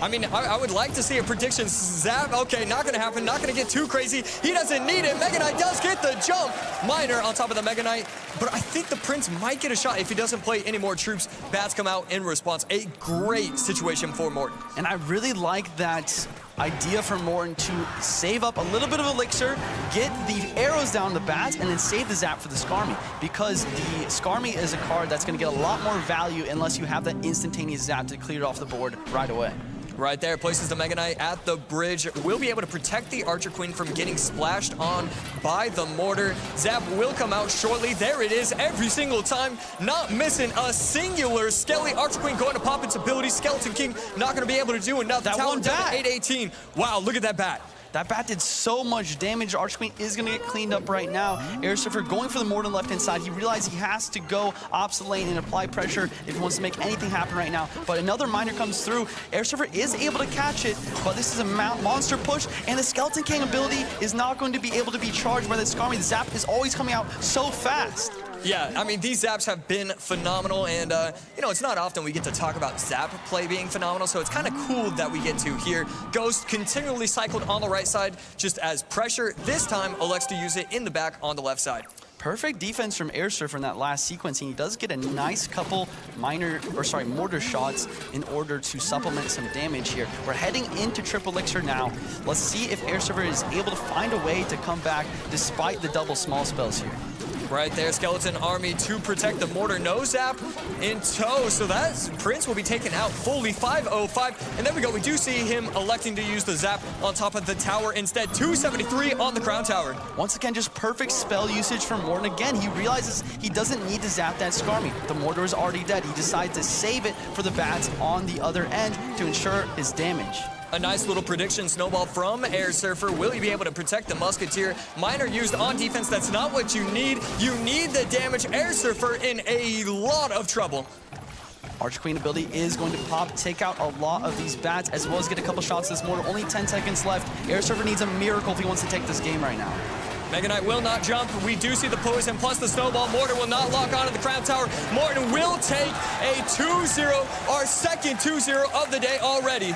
I mean, I would like to see a prediction. Zap, okay, not going to happen. Not going to get too crazy. He doesn't need it. Mega Knight does get the jump. Minor on top of the Mega Knight. But I think the Prince might get a shot if he doesn't play any more troops. Bats come out in response. A great situation for Morton. And I really like that idea for Morton to save up a little bit of elixir, get the arrows down the bats, and then save the zap for the Skarmy, because the Skarmy is a card that's going to get a lot more value unless you have that instantaneous zap to clear it off the board right away. Right there, places the Mega Knight at the bridge. Will be able to protect the Archer Queen from getting splashed on by the Mortar. Zap will come out shortly. There it is every single time. Not missing a singular Skelly. Archer Queen going to pop its ability. Skeleton King not going to be able to do enough. That one bat. 818. Wow, look at that bat. That bat did so much damage. Archer Queen is going to get cleaned up right now. Air Surfer going for the Mortar left-hand side. He realized he has to go opposite lane and apply pressure if he wants to make anything happen right now. But another Miner comes through. Air Surfer is able to catch it, but this is a monster push, and the Skeleton King ability is not going to be able to be charged by the Skarmy. The zap is always coming out so fast. Yeah, I mean, these zaps have been phenomenal, and, you know, it's not often we get to talk about zap play being phenomenal, so it's kind of cool that we get to here. Ghost continually cycled on the right side just as pressure. This time, elects to use it in the back on the left side. Perfect defense from Air Surfer in that last sequence, and he does get a nice couple mortar shots in order to supplement some damage here. We're heading into Triple Elixir now. Let's see if Air Surfer is able to find a way to come back despite the double small spells here. Right there, Skeleton Army to protect the mortar. No zap in tow, so that Prince will be taken out fully. 505, and there we go. We do see him electing to use the zap on top of the tower instead. 273 on the crown tower. Once again, just perfect spell usage from Morton. Again, he realizes he doesn't need to zap that Skarmy. The mortar is already dead. He decides to save it for the bats on the other end to ensure his damage. A nice little prediction snowball from Air Surfer. Will he be able to protect the Musketeer? Miner used on defense. That's not what you need. You need the damage. Air Surfer in a lot of trouble. Arch Queen ability is going to pop, take out a lot of these bats, as well as get a couple shots this mortar. Only 10 seconds left. Air Surfer needs a miracle if he wants to take this game right now. Mega Knight will not jump. We do see the poison plus the snowball. Mortar will not lock onto the crown tower. Morton will take a 2-0, our second 2-0 of the day already.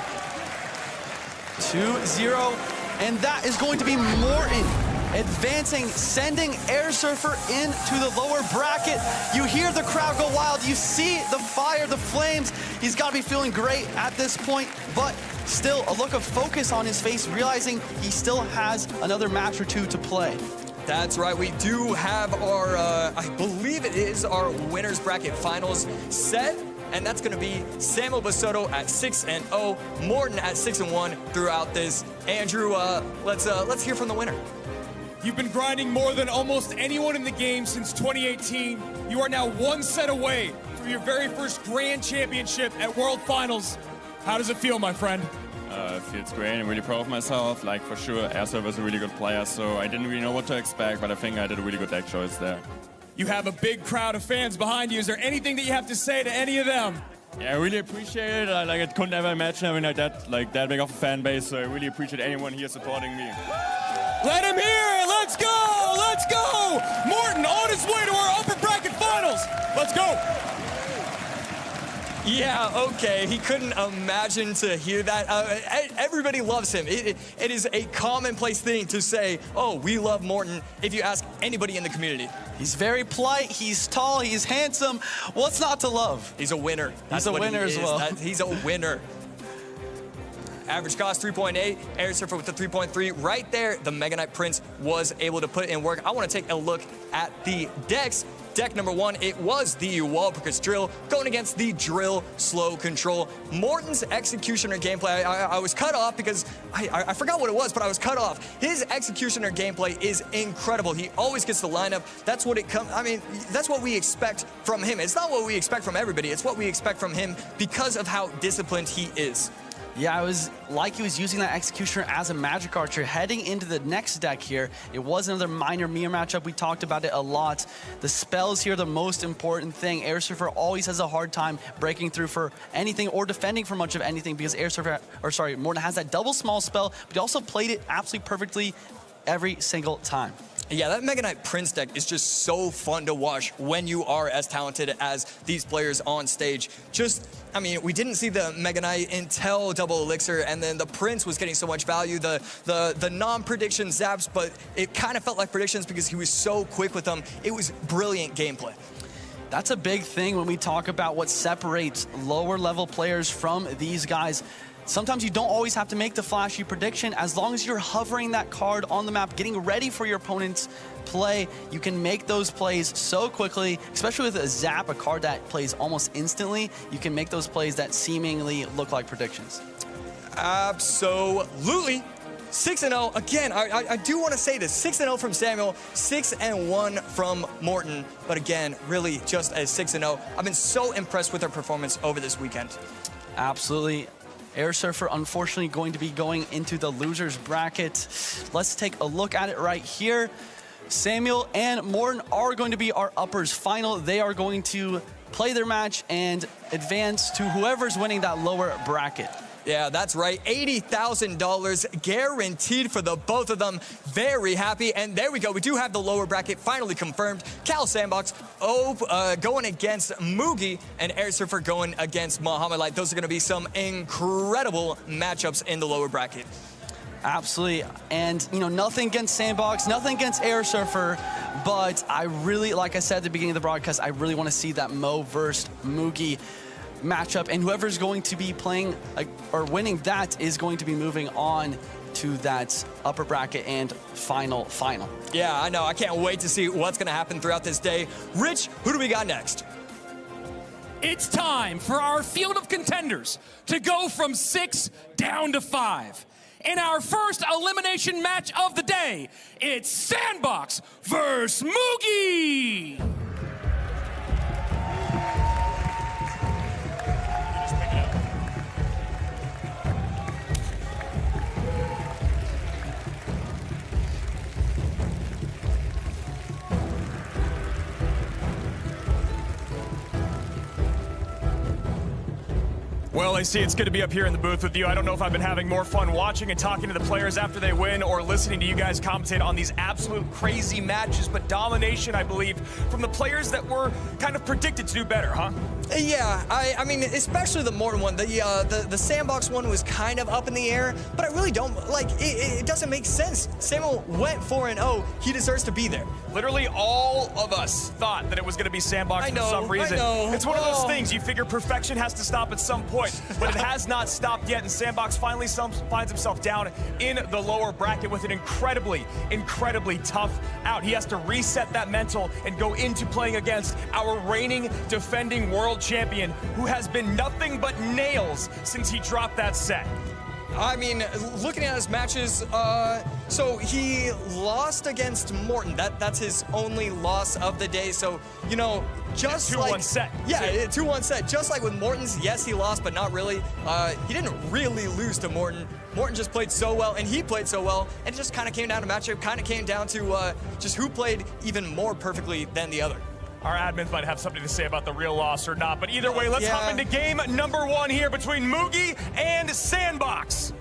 2-0, and that is going to be Morton advancing, sending Air Surfer into the lower bracket. You hear the crowd go wild. You see the fire, the flames. He's got to be feeling great at this point, but still a look of focus on his face, realizing he still has another match or two to play. That's right. We do have our, I believe it is our winners bracket finals set. And that's going to be Samuel Basoto at 6-0, Morton at 6-1 throughout this. Andrew, let's hear from the winner. You've been grinding more than almost anyone in the game since 2018. You are now one set away from your very first Grand Championship at World Finals. How does it feel, my friend? It feels great. I'm really proud of myself. Like, for sure, Air Surfer is a really good player, so I didn't really know what to expect, but I think I did a really good deck choice there. You have a big crowd of fans behind you. Is there anything that you have to say to any of them? Yeah, I really appreciate it. I couldn't ever imagine having that big of a fan base, so I really appreciate anyone here supporting me. Let him hear it. Let's go. Let's go. Morton on his way to our upper bracket finals. Let's go. Yeah, okay. He couldn't imagine to hear that. Everybody loves him. It is a commonplace thing to say, oh, we love Morton, if you ask anybody in the community. He's very polite, he's tall, he's handsome. What's not to love? He's a winner. He's a winner as well. He's a winner. Average cost 3.8, Air Surfer with the 3.3. Right there, the Mega Knight Prince was able to put in work. I want to take a look at the decks. Deck number one, it was the Walpurgis Drill going against the Drill Slow Control. Morton's Executioner gameplay, I was cut off because I forgot what it was, but I was cut off. His Executioner gameplay is incredible. He always gets the lineup. That's what that's what we expect from him. It's not what we expect from everybody. It's what we expect from him because of how disciplined he is. Yeah, it was like he was using that Executioner as a Magic Archer. Heading into the next deck here, it was another minor mirror matchup. We talked about it a lot. The spells here are the most important thing. Air Surfer always has a hard time breaking through for anything or defending for much of anything because Morton has that double small spell, but he also played it absolutely perfectly every single time. Yeah, that Mega Knight Prince deck is just so fun to watch when you are as talented as these players on stage. We didn't see the Mega Knight until Double Elixir, and then the Prince was getting so much value, the non-prediction zaps, but it kind of felt like predictions because he was so quick with them. It was brilliant gameplay. That's a big thing when we talk about what separates lower level players from these guys. Sometimes you don't always have to make the flashy prediction. As long as you're hovering that card on the map, getting ready for your opponent's play, you can make those plays so quickly, especially with a zap, a card that plays almost instantly. You can make those plays that seemingly look like predictions. Absolutely. 6-0. Again, I do want to say this. 6-0 from Samuel, 6-1 from Morton. But again, really just a 6-0. I've been so impressed with their performance over this weekend. Absolutely. Air Surfer, unfortunately, going to be going into the losers bracket. Let's take a look at it right here. Samuel and Morton are going to be our uppers final. They are going to play their match and advance to whoever's winning that lower bracket. Yeah, that's right. $80,000 guaranteed for the both of them. Very happy. And there we go. We do have the lower bracket finally confirmed. Cal Sandbox going against Mugi, and Air Surfer going against Muhammad Light. Those are going to be some incredible matchups in the lower bracket. Absolutely, and nothing against Sandbox, nothing against Air Surfer, but I really, like I said at the beginning of the broadcast, I really want to see that Mo versus Mugi matchup, and whoever's going to be playing or winning that is going to be moving on to that upper bracket and final. Yeah, I know. I can't wait to see what's going to happen throughout this day. Rich, who do we got next? It's time for our field of contenders to go from 6 down to 5. In our first elimination match of the day, it's Sandbox versus Mugi. Well, I see it's good to be up here in the booth with you. I don't know if I've been having more fun watching and talking to the players after they win or listening to you guys commentate on these absolute crazy matches, but domination, I believe, from the players that were kind of predicted to do better, huh? Yeah, I mean, especially the Morton one. The Sandbox one was kind of up in the air, but I really don't, like, it doesn't make sense. Samuel went 4-0. He deserves to be there. Literally all of us thought that it was going to be Sandbox for some reason. I know. It's one of those things, you figure perfection has to stop at some point, but it has not stopped yet, and Sandbox finally finds himself down in the lower bracket with an incredibly tough out. He has to reset that mental and go into playing against our reigning, defending world champion, who has been nothing but nails since he dropped that set. I mean, looking at his matches, so he lost against Morton. That's his only loss of the day. So, just yeah, 2-1 set. Yeah, 2-1 set. Just like with Morton's, yes, he lost, but not really. He didn't really lose to Morton. Morton just played so well, and he played so well, and it just kind of came down to matchup, kind of came down to just who played even more perfectly than the other. Our admins might have something to say about the real loss or not, but either way, let's hop into game number 1 here between Mugi and Sandbox.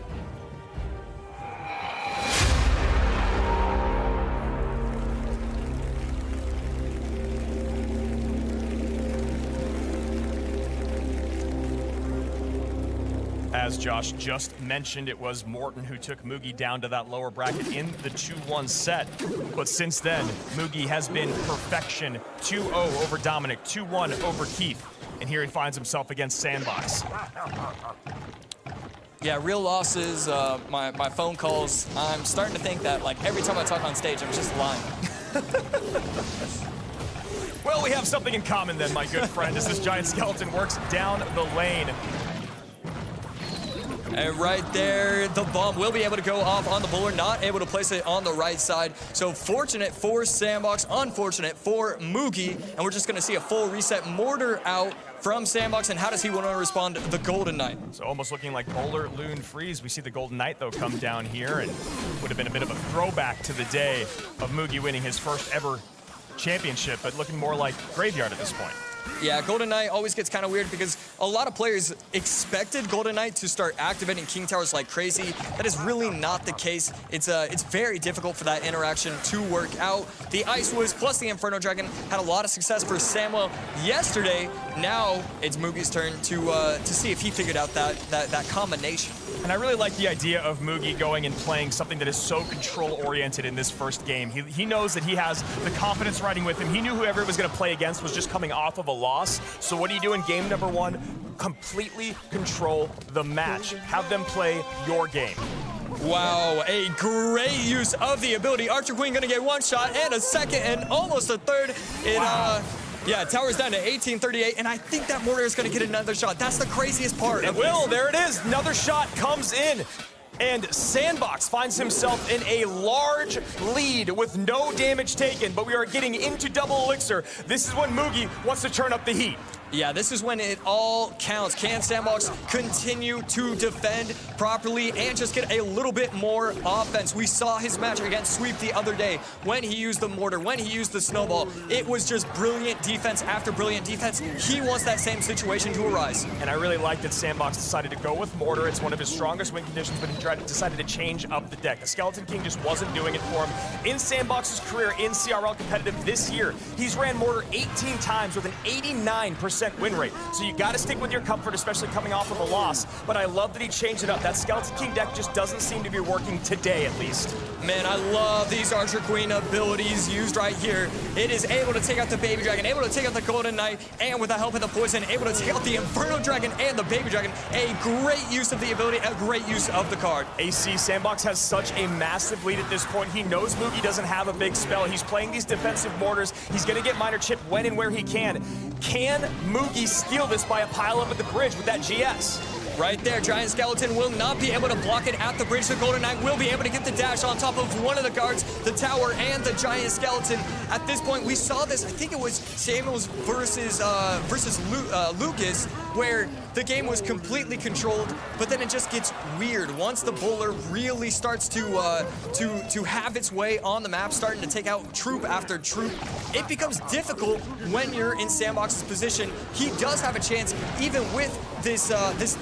As Josh just mentioned, it was Morton who took Mugi down to that lower bracket in the 2-1 set. But since then, Mugi has been perfection. 2-0 over Dominic, 2-1 over Keith. And here he finds himself against Sandbox. Yeah, real losses, my phone calls. I'm starting to think that, like, every time I talk on stage, I'm just lying. Well, we have something in common then, my good friend, as this giant skeleton works down the lane. And right there, the bomb will be able to go off on the bowler, not able to place it on the right side. So fortunate for Sandbox, unfortunate for Mugi, and we're just going to see a full reset mortar out from Sandbox. And how does he want to respond? The Golden Knight. So almost looking like Bowler, Loon, Freeze. We see the Golden Knight, though, come down here, and would have been a bit of a throwback to the day of Mugi winning his first ever championship, but looking more like Graveyard at this point. Yeah, Golden Knight always gets kind of weird because a lot of players expected Golden Knight to start activating King Towers like crazy. That is really not the case. It's very difficult for that interaction to work out. The Ice Wiz plus the Inferno Dragon had a lot of success for Samuel yesterday. Now it's Mugi's turn to see if he figured out that combination. And I really like the idea of Mugi going and playing something that is so control-oriented in this first game. He knows that he has the confidence riding with him. He knew whoever he was going to play against was just coming off of a loss. So what do you do in game number 1? Completely control the match. Have them play your game. Wow, a great use of the ability. Archer Queen going to get 1 shot and a second and almost a third. Yeah, tower's down to 1838, and I think that mortar is going to get another shot. That's the craziest part. It will. There it is. Another shot comes in. And Sandbox finds himself in a large lead with no damage taken, but we are getting into double elixir. This is when Mugi wants to turn up the heat. Yeah, this is when it all counts. Can Sandbox continue to defend properly and just get a little bit more offense? We saw his match against Sweep the other day when he used the mortar, when he used the snowball. It was just brilliant defense after brilliant defense. He wants that same situation to arise. And I really like that Sandbox decided to go with mortar. It's one of his strongest win conditions, but he decided to change up the deck. The Skeleton King just wasn't doing it for him. In Sandbox's career in CRL competitive this year, he's ran mortar 18 times with an 89% win rate. So you got to stick with your comfort, especially coming off of a loss. But I love that he changed it up. That Skeleton King deck just doesn't seem to be working today, at least. Man, I love these Archer Queen abilities used right here. It is able to take out the Baby Dragon, able to take out the Golden Knight, and with the help of the Poison, able to take out the Inferno Dragon and the Baby Dragon. A great use of the ability, a great use of the card. AC, Sandbox has such a massive lead at this point. He knows Moogie doesn't have a big spell. He's playing these defensive mortars. He's going to get minor chip when and where he can. Can Moogie steal this by a pile up at the bridge with that GS? Right there, Giant Skeleton will not be able to block it at the bridge. The Golden Knight will be able to get the dash on top of one of the guards, the tower, and the Giant Skeleton. At this point, we saw this, I think it was Samuels versus Lucas, where the game was completely controlled, but then it just gets weird. Once the bowler really starts to have its way on the map, starting to take out troop after troop, it becomes difficult when you're in Sandbox's position. He does have a chance, even with this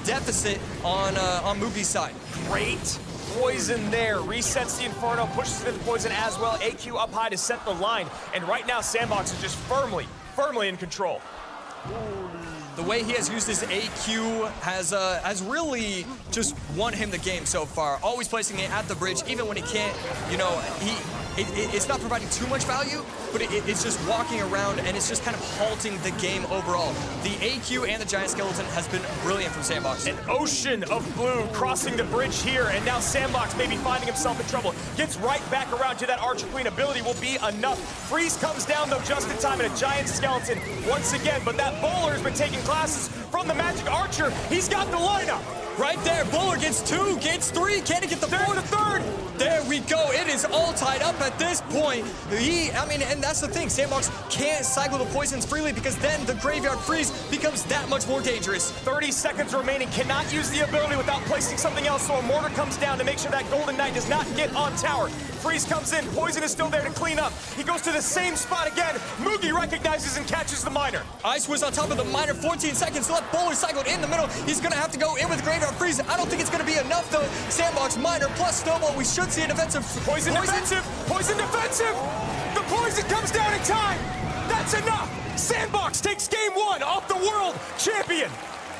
deficit on Moogie's side. Great poison there. Resets the Inferno, pushes into the poison as well. AQ up high to set the line. And right now, Sandbox is just firmly in control. The way he has used his AQ has really just won him the game so far. Always placing it at the bridge, even when he can't, you know, it's not providing too much value, but it's just walking around and it's just kind of halting the game overall. The AQ and the Giant Skeleton has been brilliant from Sandbox. An ocean of blue crossing the bridge here, and now Sandbox may be finding himself in trouble. Gets right back around to that Archer Queen ability will be enough. Freeze comes down though just in time, and a Giant Skeleton once again, but that bowler has been taking classes from the Magic Archer. He's got the lineup. Right there, bowler gets 2, gets 3, can he get the 4th, the 3rd? There we go, it is all tied up at this point. And that's the thing, Sandbox can't cycle the poisons freely because then the Graveyard Freeze becomes that much more dangerous. 30 seconds remaining, cannot use the ability without placing something else, so a mortar comes down to make sure that Golden Knight does not get on tower. Freeze comes in, poison is still there to clean up. He goes to the same spot again. Moogie recognizes and catches the miner. Ice was on top of the miner, 14 seconds left, bowler cycled in the middle. He's gonna have to go in with Graveyard Freeze. I don't think it's gonna be enough though. Sandbox, miner, plus snowball. We should see a defensive. Poison defensive, poison defensive. The poison comes down in time. That's enough. Sandbox takes game 1 off the world champion.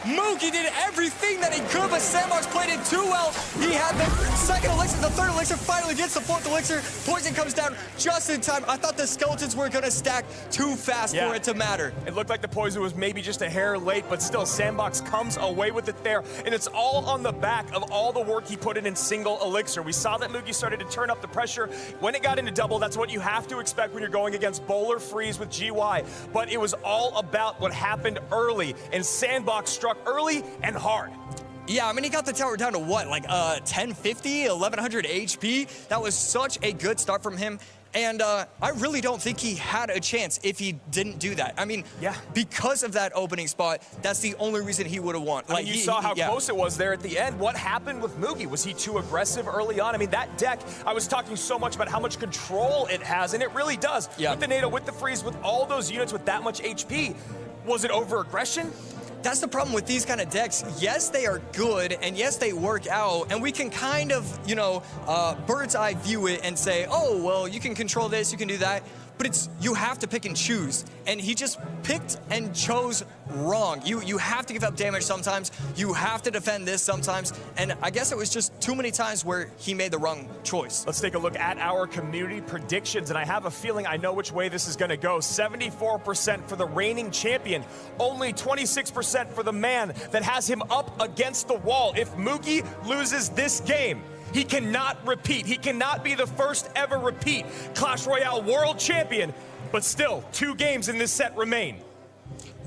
Moogie did everything that he could, but Sandbox played it too well. He had the 2nd elixir, the 3rd elixir, finally gets the 4th elixir. Poison comes down just in time. I thought the skeletons were gonna stack too fast for it to matter. It looked like the poison was maybe just a hair late, but still Sandbox comes away with it there, and it's all on the back of all the work he put in single elixir. We saw that Moogie started to turn up the pressure. When it got into double, that's what you have to expect when you're going against bowler freeze with GY, but it was all about what happened early, and Sandbox struck early and hard. Yeah, I mean, he got the tower down to what, like 1050, 1100 HP? That was such a good start from him. And I really don't think he had a chance if he didn't do that. I mean, because of that opening spot, that's the only reason he would have won. Like, you saw how close it was there at the end. What happened with Moogie? Was he too aggressive early on? I mean, that deck, I was talking so much about how much control it has, and it really does. With the NATO, with the freeze, with all those units with that much HP. Was it over-aggression? That's the problem with these kind of decks. Yes, they are good, and yes, they work out, and we can kind of, you know, bird's eye view it and say, oh, well, you can control this, you can do that, but you have to pick and choose, and he just picked and chose wrong. You have to give up damage sometimes, you have to defend this sometimes, and I guess it was just too many times where he made the wrong choice. Let's take a look at our community predictions, and I have a feeling I know which way this is gonna go. 74% for the reigning champion, only 26% for the man that has him up against the wall. If Moogie loses this game, he cannot repeat. He cannot be the first ever repeat Clash Royale world champion, but still, 2 games in this set remain.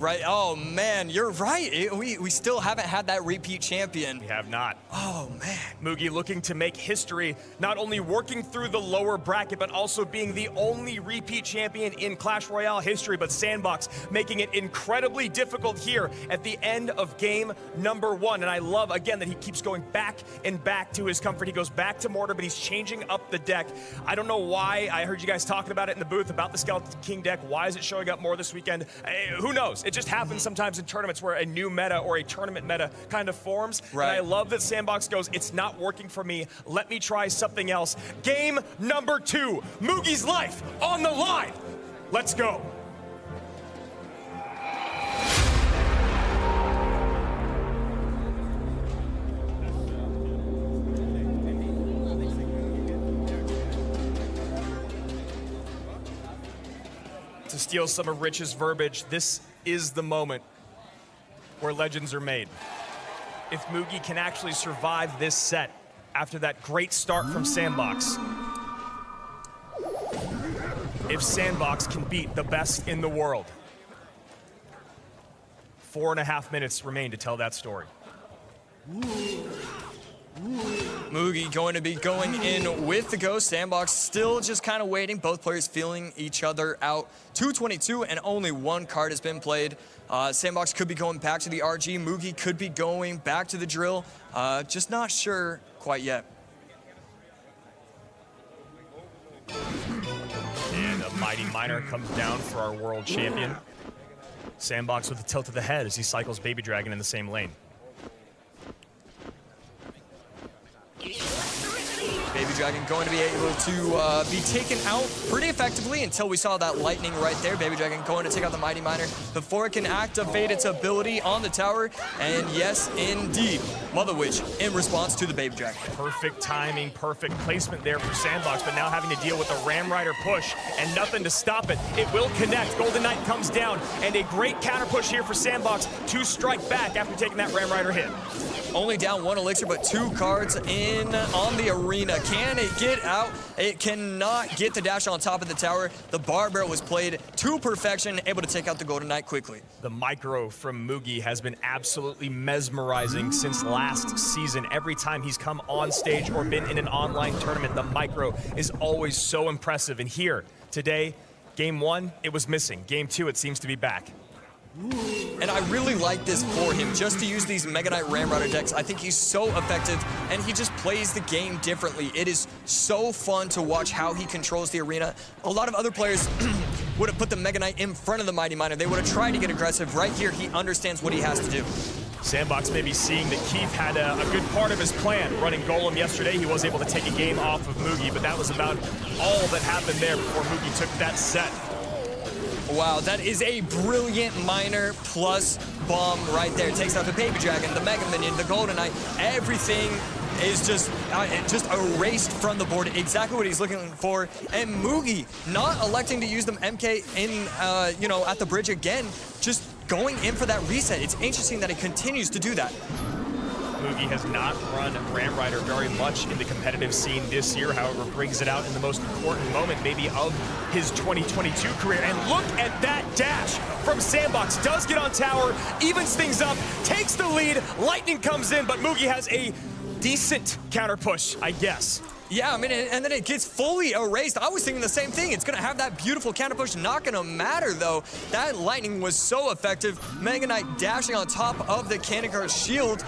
Right, oh man, you're right. We still haven't had that repeat champion. We have not. Oh man. Mugi looking to make history, not only working through the lower bracket, but also being the only repeat champion in Clash Royale history. But Sandbox making it incredibly difficult here at the end of game number 1. And I love, again, that he keeps going back and back to his comfort. He goes back to Mortar, but he's changing up the deck. I don't know why. I heard you guys talking about it in the booth, about the Skeleton King deck. Why is it showing up more this weekend? Who knows? It just happens sometimes in tournaments where a new meta or a tournament meta kind of forms. Right. And I love that Sandbox goes, it's not working for me. Let me try something else. Game number 2. Mugi's life on the line. Let's go. To steal some of Rich's verbiage, this is the moment where legends are made. If Mugi can actually survive this set after that great start from Sandbox, if Sandbox can beat the best in the world, 4.5 minutes remain to tell that story. Mugi going to be going in with the Ghost. Sandbox still just kind of waiting. Both players feeling each other out. 2:22 and only 1 card has been played. Sandbox could be going back to the RG. Mugi could be going back to the drill. Just not sure quite yet. And a mighty miner comes down for our world champion. Sandbox with a tilt of the head as he cycles Baby Dragon in the same lane. Baby Dragon going to be able to be taken out pretty effectively until we saw that lightning right there. Baby Dragon going to take out the Mighty Miner before it can activate its ability on the tower. And yes, indeed, Mother Witch in response to the Baby Dragon. Perfect timing, perfect placement there for Sandbox, but now having to deal with the Ram Rider push and nothing to stop it. It will connect. Golden Knight comes down, and a great counter push here for Sandbox to strike back after taking that Ram Rider hit. Only down 1 elixir, but 2 cards in on the arena. Can it get out? It cannot get the dash on top of the tower. The bar barrel was played to perfection, able to take out the Golden Knight quickly. The micro from Mugi has been absolutely mesmerizing since last season. Every time he's come on stage or been in an online tournament, the micro is always so impressive. And here, today, game 1, it was missing. Game 2, it seems to be back. And I really like this for him, just to use these Mega Knight Ram Rider decks. I think he's so effective, and he just plays the game differently. It is so fun to watch how he controls the arena. A lot of other players would have put the Mega Knight in front of the Mighty Miner. They would have tried to get aggressive. Right here, he understands what he has to do. Sandbox may be seeing that Keith had a good part of his plan. Running Golem yesterday, he was able to take a game off of Mugi, but that was about all that happened there before Mugi took that set. Wow, that is a brilliant miner plus bomb right there. It takes out the Baby Dragon, the Mega Minion, the Golden Knight. Everything is just erased from the board. Exactly what he's looking for. And Mugi not electing to use the MK in, at the bridge again, just going in for that reset. It's interesting that he continues to do that. Mugi has not run Ram Rider very much in the competitive scene this year, however, brings it out in the most important moment maybe of his 2022 career. And look at that dash from Sandbox. Does get on tower, evens things up, takes the lead, lightning comes in, but Mugi has a decent counter push, I guess. Yeah, I mean, and then it gets fully erased. I was thinking the same thing. It's going to have that beautiful counter push. Not going to matter, though. That lightning was so effective. Mega Knight dashing on top of the Kanaga's shield.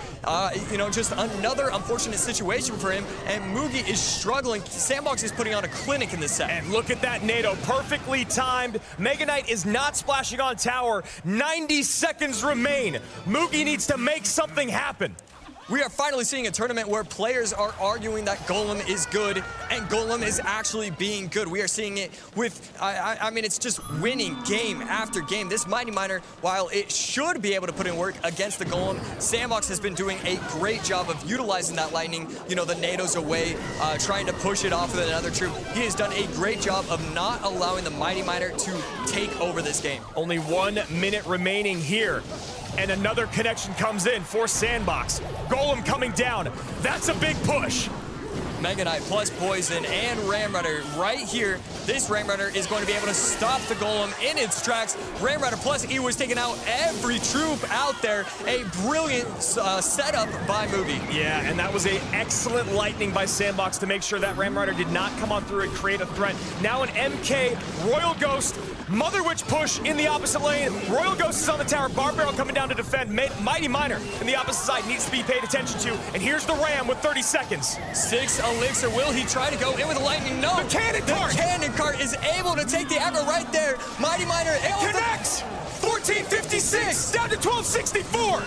Just another unfortunate situation for him. And Mugi is struggling. Sandbox is putting on a clinic in this set. And look at that NATO. Perfectly timed. Mega Knight is not splashing on tower. 90 seconds remain. Mugi needs to make something happen. We are finally seeing a tournament where players are arguing that Golem is good, and Golem is actually being good. We are seeing it with, I mean, it's just winning game after game. This Mighty Miner, while it should be able to put in work against the Golem, Sandbox has been doing a great job of utilizing that lightning, the NATO's away, trying to push it off with another troop. He has done a great job of not allowing the Mighty Miner to take over this game. Only 1 minute remaining here. And another connection comes in for Sandbox. Golem coming down. That's a big push. Mega Knight plus Poison and Ramrider right here. This Ramrider is going to be able to stop the Golem in its tracks. Ramrider plus E was taking out every troop out there. A brilliant setup by Mugi. Yeah, and that was an excellent lightning by Sandbox to make sure that Ramrider did not come on through and create a threat. Now an MK, Royal Ghost, Mother Witch push in the opposite lane. Royal Ghost is on the tower. Barbarrel coming down to defend. Mighty Miner in the opposite side needs to be paid attention to. And here's the Ram with 30 seconds. 6 elixir. Will he try to go in with a lightning? No. The cannon cart. The cannon cart is able to take the aggro right there. Mighty Miner. It connects. 1456 down to 1264.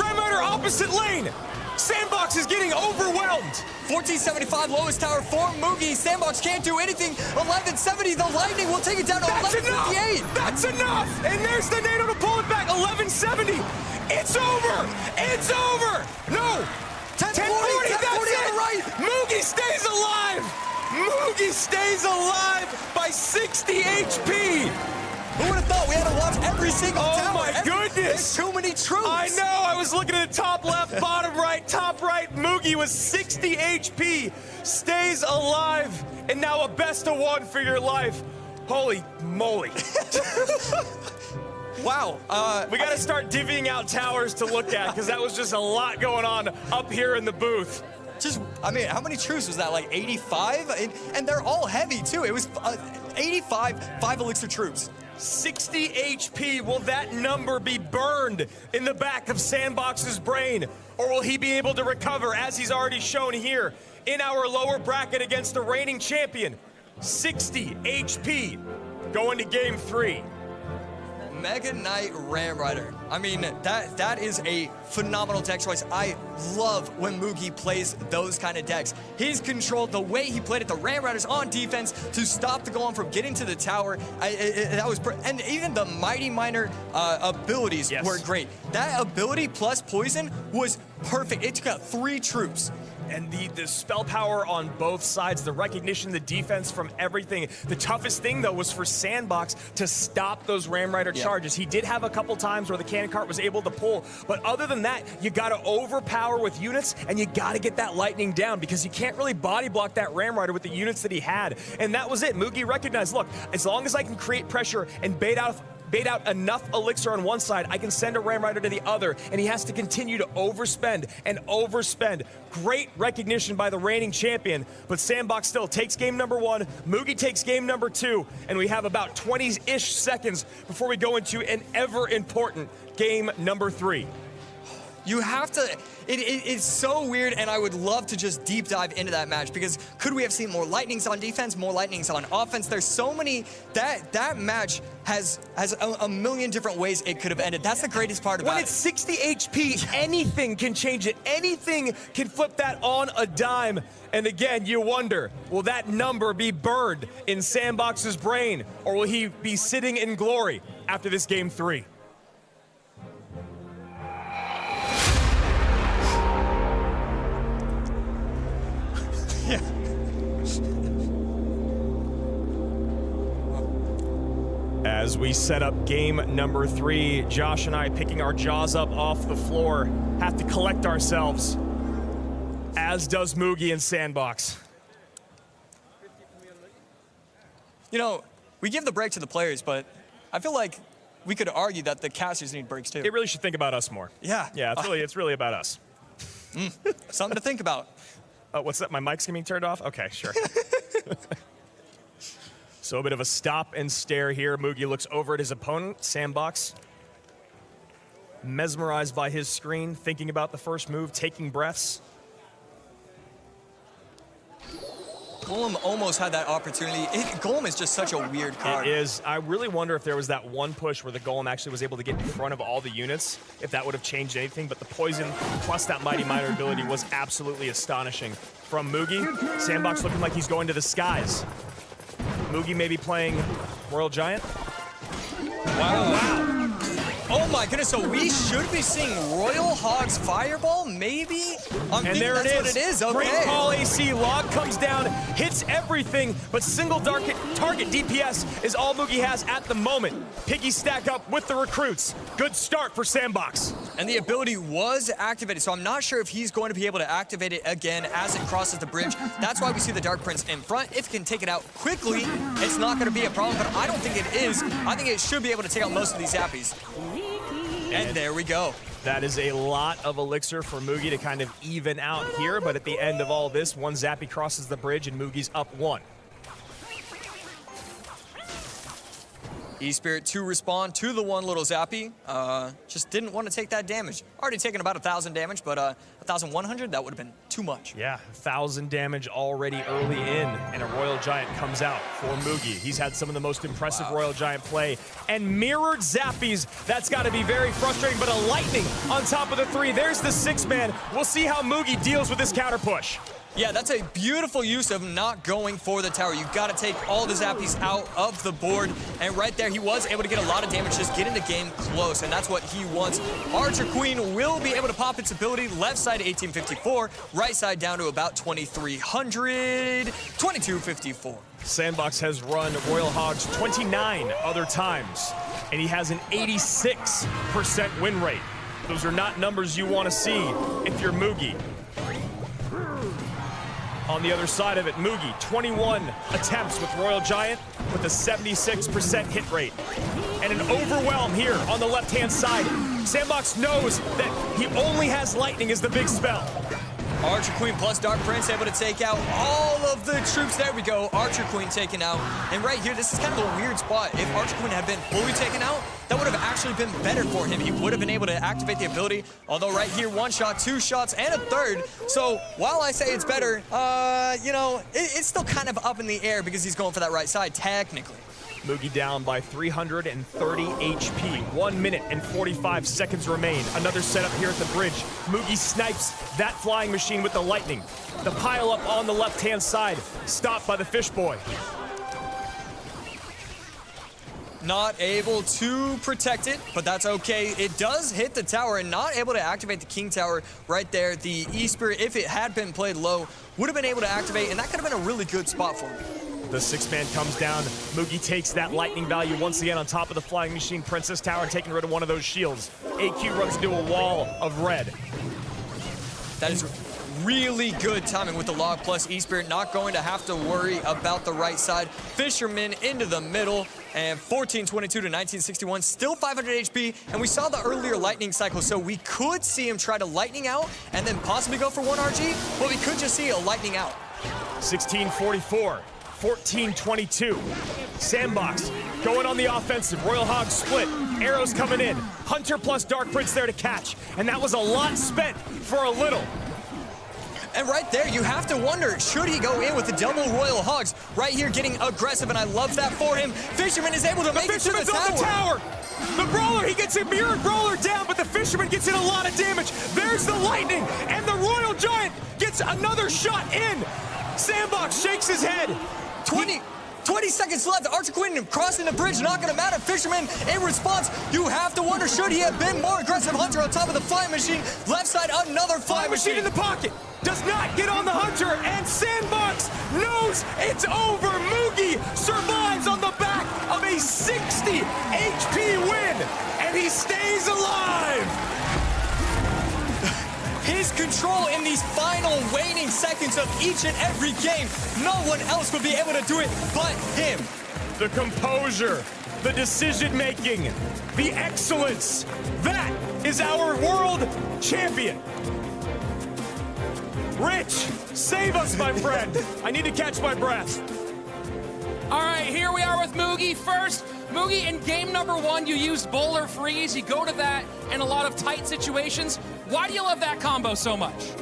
Ramrider opposite lane. Sandbox is getting overwhelmed. 1475 lowest tower for Mugi. Sandbox can't do anything. 1170, the lightning will take it down to 1158. That's enough. And there's the NATO to pull it back. 1170. It's over. It's over. No. 1040. That's on the right. Mugi stays alive. Mugi stays alive by 60 HP. Who would have thought we had to watch every single tower? Oh my goodness! There's too many troops. I know. I was looking at the top left, bottom right, top right. Mugi was 60 HP, stays alive, and now a best of 1 for your life. Holy moly! Wow. We got to start divvying out towers to look at because that was just a lot going on up here in the booth. I mean, how many troops was that? Like 85? And they're all heavy too. It was 85 5 elixir troops. 60 HP. Will that number be burned in the back of Sandbox's brain? Or will he be able to recover as he's already shown here in our lower bracket against the reigning champion? 60 HP going to game 3. Mega Knight Ramrider. I mean, that is a phenomenal deck choice. I love when Mugi plays those kind of decks. His control, the way he played it, the Ramriders on defense to stop the Golem from getting to the tower, and even the Mighty Miner abilities were great. That ability plus Poison was perfect. It took out 3 troops. And the spell power on both sides, the recognition, the defense from everything. The toughest thing, though, was for Sandbox to stop those Ramrider charges. He did have a couple times where the cannon cart was able to pull, but other than that, you got to overpower with units, and you got to get that lightning down because you can't really body block that Ramrider with the units that he had. And that was it. Mugi recognized, look, as long as I can create pressure and bait out enough elixir on one side, I can send a Ramrider to the other, and he has to continue to overspend and overspend. Great recognition by the reigning champion, but Sandbox still takes game number 1, Mugi takes game number 2, and we have about 20-ish seconds before we go into an ever-important game number 3. You have to, it's so weird, and I would love to just deep dive into that match because could we have seen more lightnings on defense, more lightnings on offense? There's so many, that match has a million different ways it could have ended. That's the greatest part about it. When it's 60 HP, anything can change it. Anything can flip that on a dime. And again, you wonder, will that number be burned in Sandbox's brain, or will he be sitting in glory after this game 3? As we set up game number 3, Josh and I picking our jaws up off the floor, have to collect ourselves, as does Mugi and Sandbox. You know, we give the break to the players, but I feel like we could argue that the casters need breaks too. It really should think about us more. Yeah. Yeah, it's really about us. Something to think about. What's that? My mic's getting turned off? Okay, sure. So a bit of a stop and stare here. Mugi looks over at his opponent, Sandbox. Mesmerized by his screen, thinking about the first move, taking breaths. Golem almost had that opportunity. Golem is just such a weird card. It is. I really wonder if there was that one push where the Golem actually was able to get in front of all the units, if that would have changed anything. But the poison plus that Mighty Miner ability was absolutely astonishing. From Mugi, Sandbox looking like he's going to the skies. Mugi maybe playing Royal Giant. Wow. Oh my goodness, so we should be seeing Royal Hog's Fireball, maybe? And there it is. What it is. Okay. Great call, AC. Log comes down, hits everything, but single target DPS is all Mugi has at the moment. Piggy stack up with the recruits. Good start for Sandbox. And the ability was activated, so I'm not sure if he's going to be able to activate it again as it crosses the bridge. That's why we see the Dark Prince in front. If he can take it out quickly, it's not going to be a problem, but I don't think it is. I think it should be able to take out most of these Zappies. And there we go. That is a lot of elixir for Mugi to kind of even out here, but at the end of all this, one Zappy crosses the bridge and Mugi's up 1. E-Spirit to respond to the one little Zappy. Just didn't want to take that damage. Already taken about 1,000 damage, but 1,100, that would have been too much. Yeah, 1,000 damage already early in, and a Royal Giant comes out for Mugi. He's had some of the most impressive Royal Giant play, and mirrored Zappies. That's got to be very frustrating, but a Lightning on top of the 3. There's the 6-man. We'll see how Mugi deals with this counter push. Yeah, that's a beautiful use of not going for the tower. You've got to take all the Zappies out of the board. And right there, he was able to get a lot of damage, just getting the game close. And that's what he wants. Archer Queen will be able to pop its ability. Left side 1854, right side down to about 2,300, 2254. Sandbox has run Royal Hogs 29 other times, and he has an 86% win rate. Those are not numbers you want to see if you're Mugi. On the other side of it, Mugi, 21 attempts with Royal Giant with a 76% hit rate. And an overwhelm here on the left-hand side. Sandbox knows that he only has Lightning as the big spell. Archer Queen plus Dark Prince able to take out all of the troops. There we go. Archer Queen taken out. And right here, this is kind of a weird spot. If Archer Queen had been fully taken out, that would have actually been better for him. He would have been able to activate the ability. Although right here, 1 shot, 2 shots, and a 3rd. So while I say it's better, you know, it's still kind of up in the air because he's going for that right side, technically. Mugi down by 330 HP. 1 minute and 45 seconds remain. Another setup here at the bridge. Mugi snipes that flying machine with the Lightning. The pile up on the left-hand side, stopped by the Fish Boy. Not able to protect it, but that's okay. It does hit the tower and not able to activate the King Tower right there. The E-Spirit, if it had been played low, would have been able to activate, and that could have been a really good spot for him. The 6-man comes down. Mugi takes that Lightning value once again on top of the Flying Machine Princess Tower, taking rid of one of those shields. AQ runs into a wall of red. That is really good timing with the Log plus E-Spirit, not going to have to worry about the right side. Fisherman into the middle, and 1422 to 1961, still 500 HP, and we saw the earlier Lightning cycle, so we could see him try to Lightning out and then possibly go for 1 RG, but we could just see a Lightning out. 1644. 1422. Sandbox going on the offensive. Royal Hog split. Arrows coming in. Hunter plus Dark Prince there to catch. And that was a lot spent for a little. And right there, you have to wonder, should he go in with the double Royal Hogs? Right here getting aggressive, and I love that for him. Fisherman is able to make it to the tower. On the tower. The Brawler, he gets a mirrored Brawler down, but the Fisherman gets in a lot of damage. There's the Lightning, and the Royal Giant gets another shot in. Sandbox shakes his head. 20 seconds left. Archer Queen crossing the bridge, not going to matter. Fisherman in response. You have to wonder, should he have been more aggressive? Hunter on top of the flying machine. Left side, another flying machine in the pocket. Does not get on the Hunter, and Sandbox knows it's over. Mugi survives on the back of a 60 HP win, and he stays alive. His control in these final waning seconds of each and every game, no one else would be able to do it but him. The composure, the decision-making, the excellence, that is our world champion. Rich, save us, my friend. I need to catch my breath. All right, here we are with Mugi. First, Mugi, in game number 1, you used bowler freeze. You go to that in a lot of tight situations. Why do you love that combo so much?